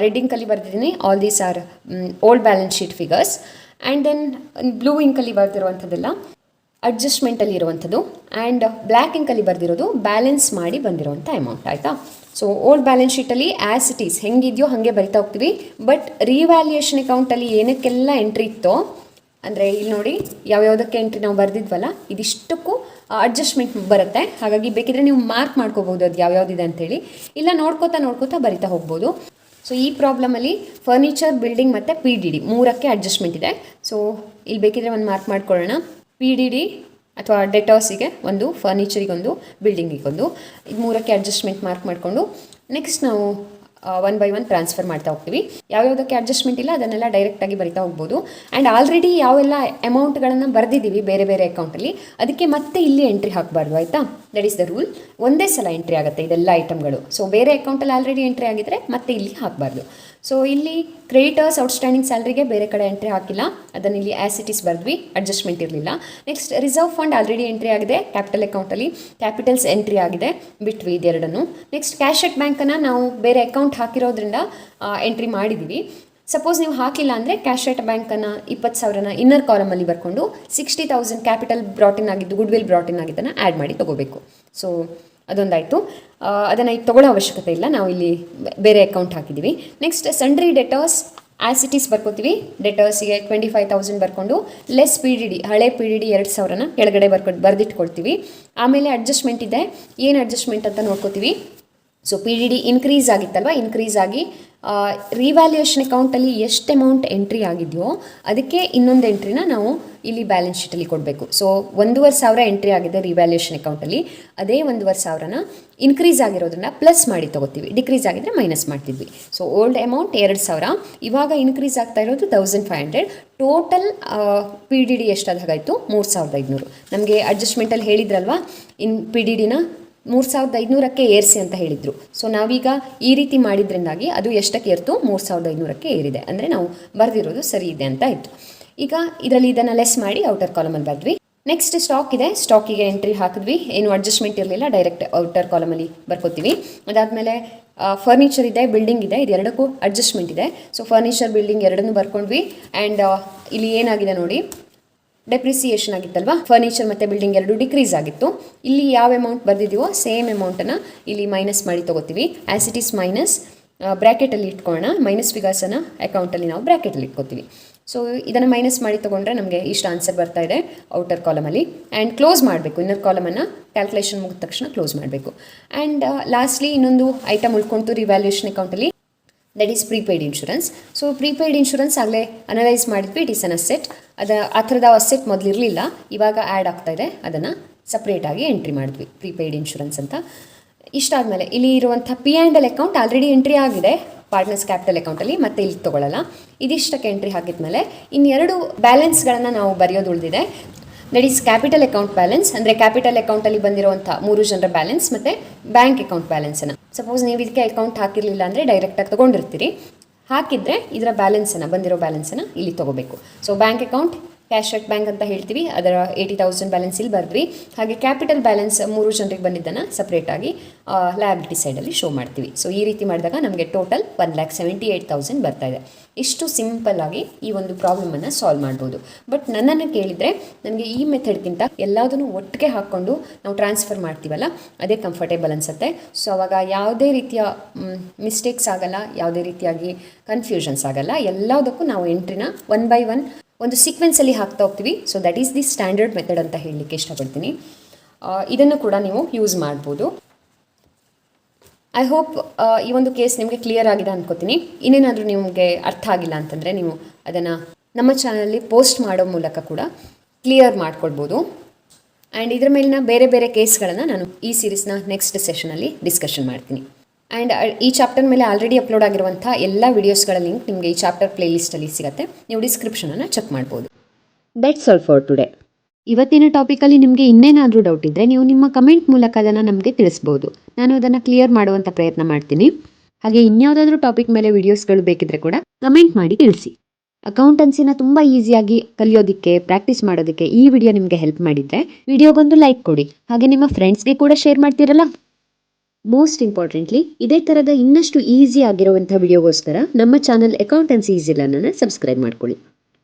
ರೆಡ್ ಇಂಕಲ್ಲಿ ಬರೆದಿದ್ದೀನಿ, all these are old balance sheet figures. And then blue ಇಂಕಲ್ಲಿ ಬರೆದಿರುವಂಥದ್ದೆಲ್ಲ ಅಡ್ಜಸ್ಟ್ಮೆಂಟಲ್ಲಿ ಇರುವಂಥದ್ದು, ಆ್ಯಂಡ್ ಬ್ಲ್ಯಾಕ್ ಇಂಕಲ್ಲಿ ಬರೆದಿರೋದು ಬ್ಯಾಲೆನ್ಸ್ ಮಾಡಿ ಬಂದಿರೋವಂಥ ಅಮೌಂಟ್, ಆಯಿತಾ. ಸೊ ಓಲ್ಡ್ ಬ್ಯಾಲೆನ್ಸ್ ಶೀಟಲ್ಲಿ ಆ್ಯಸ್ ಇಟ್ ಈಸ್ ಹೆಂಗಿದೆಯೋ ಹಾಗೆ ಬರಿತಾ ಹೋಗ್ತೀವಿ. ಬಟ್ ರಿವ್ಯಾಲ್ಯೂಯೇಷನ್ ಅಕೌಂಟಲ್ಲಿ ಏನಕ್ಕೆಲ್ಲ ಎಂಟ್ರಿ ಇತ್ತೋ, ಅಂದರೆ ಇಲ್ಲಿ ನೋಡಿ ಯಾವ್ಯಾವುದಕ್ಕೆ ಎಂಟ್ರಿ ನಾವು ಬರೆದಿದ್ವಲ್ಲ, ಇದಿಷ್ಟಕ್ಕೂ ಅಡ್ಜಸ್ಟ್ಮೆಂಟ್ ಬರುತ್ತೆ. ಹಾಗಾಗಿ ಬೇಕಿದ್ರೆ ನೀವು ಮಾರ್ಕ್ ಮಾಡ್ಕೋಬೋದು ಅದು ಯಾವ್ಯಾವುದಿದೆ ಅಂತೇಳಿ, ಇಲ್ಲ ನೋಡ್ಕೋತಾ ಬರಿತಾ ಹೋಗ್ಬೋದು. ಸೊ ಈ ಪ್ರಾಬ್ಲಮಲ್ಲಿ ಫರ್ನಿಚರ್, ಬಿಲ್ಡಿಂಗ್ ಮತ್ತು PDD 3ಕ್ಕೆ ಅಡ್ಜಸ್ಟ್ಮೆಂಟ್ ಇದೆ. ಸೊ ಇಲ್ಲಿ ಬೇಕಿದ್ರೆ ಒಂದು ಮಾರ್ಕ್ ಮಾಡ್ಕೊಳ್ಳೋಣ. PDD ಅಥವಾ ಡೆಟಾಸಿಗೆ ಒಂದು, ಫರ್ನಿಚರಿಗೊಂದು, ಬಿಲ್ಡಿಂಗಿಗೊಂದು, ಇದು 3ಕ್ಕೆ ಅಡ್ಜಸ್ಟ್ಮೆಂಟ್ ಮಾರ್ಕ್ ಮಾಡಿಕೊಂಡು ನೆಕ್ಸ್ಟ್ ನಾವು 1 by 1 ಟ್ರಾನ್ಸ್ಫರ್ ಮಾಡ್ತಾ ಹೋಗ್ತೀವಿ. ಯಾವ್ಯಾವುದಕ್ಕೆ ಅಡ್ಜಸ್ಟ್ಮೆಂಟ್ ಇಲ್ಲ ಅದನ್ನೆಲ್ಲ ಡೈರೆಕ್ಟಾಗಿ ಬರಿತಾ ಹೋಗ್ಬೋದು. ಆ್ಯಂಡ್ ಆಲ್ರೆಡಿ ಯಾವೆಲ್ಲ ಅಮೌಂಟ್ಗಳನ್ನು ಬರೆದಿದ್ದೀವಿ ಬೇರೆ ಬೇರೆ ಅಕೌಂಟಲ್ಲಿ, ಅದಕ್ಕೆ ಮತ್ತೆ ಇಲ್ಲಿ ಎಂಟ್ರಿ ಹಾಕಬಾರ್ದು, ಆಯಿತಾ. That is the rule. ಒಂದೇ ಸಲ ಎಂಟ್ರಿ ಆಗುತ್ತೆ ಇದೆಲ್ಲ ಐಟಮ್ಗಳು. ಸೊ ಬೇರೆ ಅಕೌಂಟಲ್ಲಿ ಆಲ್ರೆಡಿ ಎಂಟ್ರಿ ಆಗಿದ್ದರೆ ಮತ್ತೆ ಇಲ್ಲಿ ಹಾಕಬಾರ್ದು. ಸೊ ಇಲ್ಲಿ ಕ್ರೆಡಿಟರ್ಸ್ ಔಟ್ಸ್ಟ್ಯಾಂಡಿಂಗ್ ಸ್ಯಾಲ್ರಿಗೆ ಬೇರೆ ಕಡೆ ಎಂಟ್ರಿ ಹಾಕಿಲ್ಲ, ಅದನ್ನು ಇಲ್ಲಿ ಆ್ಯಸ್ ಇಟ್ ಈಸ್ ಬರೆದ್ವಿ, ಅಡ್ಜಸ್ಟ್ಮೆಂಟ್ ಇರಲಿಲ್ಲ. Next reserve fund already entry ಆಗಿದೆ ಕ್ಯಾಪಿಟಲ್ ಅಕೌಂಟಲ್ಲಿ, ಕ್ಯಾಪಿಟಲ್ಸ್ ಎಂಟ್ರಿ ಆಗಿದೆ, ಬಿಟ್ವಿ ಇದೆರಡನ್ನು. ನೆಕ್ಸ್ಟ್ ಕ್ಯಾಶ್ ಎಟ್ ಬ್ಯಾಂಕನ್ನು ನಾವು ಬೇರೆ ಅಕೌಂಟ್ ಹಾಕಿರೋದ್ರಿಂದ ಎಂಟ್ರಿ ಮಾಡಿದ್ದೀವಿ. ಸಪೋಸ್ ನೀವು ಹಾಕಿಲ್ಲ ಅಂದರೆ ಕ್ಯಾಶ್ ಎಟ್ ಬ್ಯಾಂಕನ್ನು 20,000ನ ಇನ್ನರ್ ಕಾಲಮಲ್ಲಿ ಬರ್ಕೊಂಡು 60,000 ಕ್ಯಾಪಿಟಲ್ ಬ್ರಾಟಿನ್ ಆಗಿದ್ದು ಗುಡ್ ವಿಲ್ ಬ್ರಾಟಿನ್ ಆಗಿದ್ದನ್ನು ಆ್ಯಡ್ ಮಾಡಿ ತೊಗೋಬೇಕು. ಸೊ ಅದೊಂದಾಯಿತು. ಅದನ್ನು ಈಗ ತೊಗೊಳ್ಳೋ ಅವಶ್ಯಕತೆ ಇಲ್ಲ, ನಾವು ಇಲ್ಲಿ ಬೇರೆ ಅಕೌಂಟ್ ಹಾಕಿದ್ದೀವಿ. Next sundry debtors as it is ಬರ್ಕೋತೀವಿ. ಡೆಟರ್ಸಿಗೆ 25,000 ಬರ್ಕೊಂಡು ಲೆಸ್ ಪಿ ಡಿ ಡಿ, ಹಳೆ ಪಿ ಡಿ ಡಿ 2,000ನ ಕೆಳಗಡೆ ಬರೆದಿಟ್ಕೊಳ್ತೀವಿ. ಆಮೇಲೆ ಅಡ್ಜಸ್ಟ್ಮೆಂಟ್ ಇದೆ, ಏನು ಅಡ್ಜಸ್ಟ್ಮೆಂಟ್ ಅಂತ ನೋಡ್ಕೋತೀವಿ. So P D D increase ಆಗಿತ್ತಲ್ವ, ಇನ್ಕ್ರೀಸ್ ಆಗಿ ರಿವ್ಯಾಲ್ಯೂಯೇಷನ್ ಅಕೌಂಟಲ್ಲಿ ಎಷ್ಟು ಅಮೌಂಟ್ ಎಂಟ್ರಿ ಆಗಿದೆಯೋ ಅದಕ್ಕೆ ಇನ್ನೊಂದು ಎಂಟ್ರಿನ ನಾವು ಇಲ್ಲಿ ಬ್ಯಾಲೆನ್ಸ್ ಶೀಟಲ್ಲಿ ಕೊಡಬೇಕು. ಸೊ 1,500 ಎಂಟ್ರಿ ಆಗಿದೆ ರಿವ್ಯಾಲ್ಯೂಯೇಷನ್ ಅಕೌಂಟಲ್ಲಿ, ಅದೇ 1,500ನ ಇನ್ಕ್ರೀಸ್ ಆಗಿರೋದನ್ನ ಪ್ಲಸ್ ಮಾಡಿ ತೊಗೋತೀವಿ, ಡಿಕ್ರೀಸ್ ಆಗಿದ್ರೆ ಮೈನಸ್ ಮಾಡ್ತಿದ್ವಿ. ಸೊ ಓಲ್ಡ್ ಅಮೌಂಟ್ 2,000, ಇವಾಗ ಇನ್ಕ್ರೀಸ್ ಆಗ್ತಾ ಇರೋದು 1,500. ಟೋಟಲ್ ಪಿ ಡಿ ಡಿ ಎಷ್ಟಾದಾಗಾಯಿತು 3,500. ನಮಗೆ ಅಡ್ಜಸ್ಟ್ಮೆಂಟಲ್ಲಿ ಹೇಳಿದ್ರಲ್ವ ಪಿ ಡಿ ಡಿನ 3,500ಕ್ಕೆ ಏರಿಸಿ ಅಂತ ಹೇಳಿದರು. ಸೊ ನಾವೀಗ ಈ ರೀತಿ ಮಾಡಿದ್ರಿಂದಾಗಿ ಅದು ಎಷ್ಟಕ್ಕೆ ಏರ್ತು, 3,500ಕ್ಕೆ ಏರಿದೆ. ಅಂದರೆ ನಾವು ಬರೆದಿರೋದು ಸರಿ ಇದೆ ಅಂತ ಆಯಿತು. ಈಗ ಇದರಲ್ಲಿ ಇದನ್ನು ಲೆಸ್ ಮಾಡಿ ಔಟರ್ ಕಾಲಮಲ್ಲಿ ಬರೆದ್ವಿ. ನೆಕ್ಸ್ಟ್ ಸ್ಟಾಕ್ ಇದೆ, ಸ್ಟಾಕಿಗೆ ಎಂಟ್ರಿ ಹಾಕಿದ್ವಿ, ಏನು ಅಡ್ಜಸ್ಟ್ಮೆಂಟ್ ಇರಲಿಲ್ಲ, ಡೈರೆಕ್ಟ್ ಔಟರ್ ಕಾಲಮಲ್ಲಿ ಬರ್ಕೋತೀವಿ. ಅದಾದಮೇಲೆ ಫರ್ನಿಚರ್ ಇದೆ, ಬಿಲ್ಡಿಂಗ್ ಇದೆ, ಇದೆರಡಕ್ಕೂ ಅಡ್ಜಸ್ಟ್ಮೆಂಟ್ ಇದೆ. ಸೊ ಫರ್ನಿಚರ್ ಬಿಲ್ಡಿಂಗ್ ಎರಡನ್ನೂ ಬರ್ಕೊಂಡ್ವಿ. ಆ್ಯಂಡ್ ಇಲ್ಲಿ ಏನಾಗಿದೆ ನೋಡಿ, ಡೆಪ್ರಿಸಿಯೇಷನ್ ಆಗಿತ್ತಲ್ವಾ, ಫರ್ನಿಚರ್ ಮತ್ತು ಬಿಲ್ಡಿಂಗ್ ಎರಡು ಡಿಕ್ರೀಸ್ ಆಗಿತ್ತು. ಇಲ್ಲಿ ಯಾವ ಅಮೌಂಟ್ ಬರೆದಿದ್ದೀವೋ ಸೇಮ್ ಅಮೌಂಟನ್ನು ಇಲ್ಲಿ ಮೈನಸ್ ಮಾಡಿ ತೊಗೋತೀವಿ. ಆ್ಯಸ್ ಇಟ್ ಈಸ್ ಮೈನಸ್ ಬ್ರ್ಯಾಕೆಟಲ್ಲಿ ಇಟ್ಕೊಳ್ಳೋಣ, ಮೈನಸ್ ಫಿಗರ್ಸನ್ನು ಅಕೌಂಟಲ್ಲಿ ನಾವು ಬ್ರ್ಯಾಕೆಟಲ್ಲಿ ಇಟ್ಕೋತೀವಿ. ಸೊ ಇದನ್ನು ಮೈನಸ್ ಮಾಡಿ ತೊಗೊಂಡ್ರೆ ನಮಗೆ ಇಷ್ಟು ಆನ್ಸರ್ ಬರ್ತಾ ಇದೆ ಔಟರ್ ಕಾಲಮಲ್ಲಿ. ಆ್ಯಂಡ್ ಕ್ಲೋಸ್ ಮಾಡಬೇಕು, ಇನ್ನರ್ ಕಾಲಮನ್ನು ಕ್ಯಾಲ್ಕುಲೇಷನ್ ಮುಗಿದ ತಕ್ಷಣ ಕ್ಲೋಸ್ ಮಾಡಬೇಕು. ಆ್ಯಂಡ್ ಲಾಸ್ಟ್ಲಿ ಇನ್ನೊಂದು ಐಟಮ್ ಉಳ್ಕೊಂತು ರಿವ್ಯಾಲ್ಯೂಯೇಷನ್ ಅಕೌಂಟಲ್ಲಿ, that is prepaid insurance. So prepaid insurance ಆಗಲೇ ಅನಲೈಸ್ ಮಾಡಿದ್ವಿ, ಇಟ್ ಈಸ್ ಅನ್ ಅಸೆಟ್. ಆ ಥರದ ಅಸೆಟ್ ಮೊದಲಿರಲಿಲ್ಲ, ಇವಾಗ ಆ್ಯಡ್ ಆಗ್ತಾ ಇದೆ, ಅದನ್ನು ಸಪ್ರೇಟಾಗಿ ಎಂಟ್ರಿ ಮಾಡಿದ್ವಿ ಪ್ರೀಪೇಯ್ಡ್ ಇನ್ಶೂರೆನ್ಸ್ ಅಂತ. ಇಷ್ಟಾದಮೇಲೆ ಇಲ್ಲಿ ಇರುವಂಥ P and L account already entry ಆಗಿದೆ ಪಾರ್ಟ್ನರ್ಸ್ ಕ್ಯಾಪಿಟಲ್ ಅಕೌಂಟಲ್ಲಿ, ಮತ್ತೆ ಇಲ್ಲಿ ತೊಗೊಳ್ಳಲ್ಲ. ಇದಿಷ್ಟಕ್ಕೆ ಎಂಟ್ರಿ ಹಾಕಿದ್ಮೇಲೆ ಇನ್ನೆರಡು ಬ್ಯಾಲೆನ್ಸ್ಗಳನ್ನು ನಾವು ಬರೆಯೋದು ಉಳಿದಿದೆ. That is capital account balance, ಅಂದರೆ ಕ್ಯಾಪಿಟಲ್ ಅಕೌಂಟಲ್ಲಿ ಬಂದಿರುವಂಥ 3 ಜನರ ಬ್ಯಾಲೆನ್ಸ್ ಮತ್ತು ಬ್ಯಾಂಕ್ ಅಕೌಂಟ್ ಬ್ಯಾಲೆನ್ಸನ್ನು. ಸಪೋಸ್ ನೀವು ಇದಕ್ಕೆ ಅಕೌಂಟ್ ಹಾಕಿರಲಿಲ್ಲ ಅಂದರೆ ಡೈರೆಕ್ಟಾಗಿ ತೊಗೊಂಡಿರ್ತೀರಿ, ಹಾಕಿದರೆ ಇದರ ಬ್ಯಾಲೆನ್ಸನ್ನು, ಬಂದಿರೋ ಬ್ಯಾಲೆನ್ಸನ್ನು ಇಲ್ಲಿ ತೊಗೋಬೇಕು. ಸೊ ಬ್ಯಾಂಕ್ ಅಕೌಂಟ್ ಕ್ಯಾಶ್ ಎಟ್ ಬ್ಯಾಂಕ್ ಅಂತ ಹೇಳ್ತೀವಿ, ಅದರ 80,000 ಬ್ಯಾಲೆನ್ಸ್ ಇಲ್ಲಿ ಬರೆದ್ವಿ. ಹಾಗೆ ಕ್ಯಾಪಿಟಲ್ ಬ್ಯಾಲೆನ್ಸ್ 3 ಜನರಿಗೆ ಬಂದಿದ್ದನ್ನು ಸಪ್ರೇಟಾಗಿ ಲಯಬಿಲಿಟಿ ಸೈಡಲ್ಲಿ ಶೋ ಮಾಡ್ತೀವಿ. ಸೊ ಈ ರೀತಿ ಮಾಡಿದಾಗ ನಮಗೆ ಟೋಟಲ್ 1,78,000 ಬರ್ತಾ ಇದೆ. ಇಷ್ಟು ಸಿಂಪಲ್ಲಾಗಿ ಈ ಒಂದು ಪ್ರಾಬ್ಲಮನ್ನು ಸಾಲ್ವ್ ಮಾಡ್ಬೋದು. ಬಟ್ ನನ್ನನ್ನು ಕೇಳಿದರೆ ನನಗೆ ಈ ಮೆಥಡ್ಗಿಂತ ಎಲ್ಲದನ್ನು ಒಟ್ಟಿಗೆ ಹಾಕ್ಕೊಂಡು ನಾವು ಟ್ರಾನ್ಸ್ಫರ್ ಮಾಡ್ತೀವಲ್ಲ ಅದೇ ಕಂಫರ್ಟೇಬಲ್ ಅನಿಸುತ್ತೆ. ಸೊ ಅವಾಗ ಯಾವುದೇ ರೀತಿಯ ಮಿಸ್ಟೇಕ್ಸ್ ಆಗಲ್ಲ, ಯಾವುದೇ ರೀತಿಯಾಗಿ ಕನ್ಫ್ಯೂಷನ್ಸ್ ಆಗಲ್ಲ. ಎಲ್ಲದಕ್ಕೂ ನಾವು ಎಂಟ್ರಿನ 1 by 1 ಒಂದು ಸೀಕ್ವೆನ್ಸಲ್ಲಿ ಹಾಕ್ತಾ ಹೋಗ್ತೀವಿ. So that is the standard method ಅಂತ ಹೇಳಲಿಕ್ಕೆ ಇಷ್ಟಪಡ್ತೀನಿ. ಇದನ್ನು ಕೂಡ ನೀವು ಯೂಸ್ ಮಾಡ್ಬೋದು. ಐ ಹೋಪ್ ಈ ಒಂದು ಕೇಸ್ ನಿಮಗೆ ಕ್ಲಿಯರ್ ಆಗಿದೆ ಅಂದ್ಕೋತೀನಿ. ಇನ್ನೇನಾದರೂ ನಿಮಗೆ ಅರ್ಥ ಆಗಿಲ್ಲ ಅಂತಂದರೆ ನೀವು ಅದನ್ನು ನಮ್ಮ ಚಾನಲಲ್ಲಿ ಪೋಸ್ಟ್ ಮಾಡೋ ಮೂಲಕ ಕೂಡ ಕ್ಲಿಯರ್ ಮಾಡ್ಕೊಳ್ಬೋದು. ಆ್ಯಂಡ್ ಇದರ ಮೇಲಿನ ಬೇರೆ ಬೇರೆ ಕೇಸ್ಗಳನ್ನು ನಾನು ಈ ಸೀರೀಸ್ನ ನೆಕ್ಸ್ಟ್ ಸೆಷನಲ್ಲಿ ಡಿಸ್ಕಷನ್ ಮಾಡ್ತೀನಿ. ಆ್ಯಂಡ್ ಈ ಚಾಪ್ಟರ್ ಮೇಲೆ ಆಲ್ರೆಡಿ ಅಪ್ಲೋಡ್ ಆಗಿರುವಂಥ ಎಲ್ಲ ವಿಡಿಯೋಸ್ಗಳ ಲಿಂಕ್ ನಿಮಗೆ ಈ ಚಾಪ್ಟರ್ ಪ್ಲೇಲಿಸ್ಟಲ್ಲಿ ಸಿಗುತ್ತೆ, ನೀವು ಡಿಸ್ಕ್ರಿಪ್ಷನನ್ನು ಚೆಕ್ ಮಾಡ್ಬೋದು. That's all for today. ಇವತ್ತಿನ ಟಾಪಿಕಲ್ಲಿ ನಿಮಗೆ ಇನ್ನೇನಾದರೂ ಡೌಟ್ ಇದ್ದರೆ ನೀವು ನಿಮ್ಮ ಕಮೆಂಟ್ ಮೂಲಕ ಅದನ್ನು ನಮಗೆ ತಿಳಿಸ್ಬೋದು, ನಾನು ಅದನ್ನು ಕ್ಲಿಯರ್ ಮಾಡುವಂಥ ಪ್ರಯತ್ನ ಮಾಡ್ತೀನಿ. ಹಾಗೆ ಇನ್ಯಾವುದಾದ್ರೂ ಟಾಪಿಕ್ ಮೇಲೆ ವಿಡಿಯೋಸ್ಗಳು ಬೇಕಿದ್ರೆ ಕೂಡ ಕಮೆಂಟ್ ಮಾಡಿ ತಿಳಿಸಿ. ಅಕೌಂಟೆನ್ಸಿನ ತುಂಬ ಈಸಿಯಾಗಿ ಕಲಿಯೋದಕ್ಕೆ, ಪ್ರಾಕ್ಟೀಸ್ ಮಾಡೋದಕ್ಕೆ ಈ ವಿಡಿಯೋ ನಿಮಗೆ ಹೆಲ್ಪ್ ಮಾಡಿದರೆ ವಿಡಿಯೋಗೊಂದು ಲೈಕ್ ಕೊಡಿ. ಹಾಗೆ ನಿಮ್ಮ ಫ್ರೆಂಡ್ಸ್ಗೆ ಕೂಡ ಶೇರ್ ಮಾಡ್ತೀರಲ್ಲ. ಮೋಸ್ಟ್ ಇಂಪಾರ್ಟೆಂಟ್ಲಿ ಇದೇ ಥರದ ಇನ್ನಷ್ಟು ಈಸಿ ಆಗಿರುವಂಥ ವಿಡಿಯೋಗೋಸ್ಕರ ನಮ್ಮ ಚಾನಲ್ ಅಕೌಂಟೆನ್ಸಿ ಈಸಿ ಲರ್ನರ್ನ ಸಬ್ಸ್ಕ್ರೈಬ್ ಮಾಡ್ಕೊಳ್ಳಿ.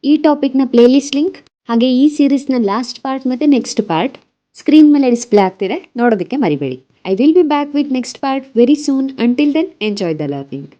ಈ ಟಾಪಿಕ್ನ ಪ್ಲೇಲಿಸ್ಟ್ ಲಿಂಕ್ ಹಾಗೆ ಈ ಸೀರೀಸ್ನ ಲಾಸ್ಟ್ ಪಾರ್ಟ್ ಮತ್ತು ನೆಕ್ಸ್ಟ್ ಪಾರ್ಟ್ ಸ್ಕ್ರೀನ್ ಮೇಲೆ ಡಿಸ್ಪ್ಲೇ ಆಗ್ತಿದೆ, ನೋಡೋದಕ್ಕೆ ಮರಿಬೇಡಿ. I will be back with next part very soon. Until then enjoy the learning.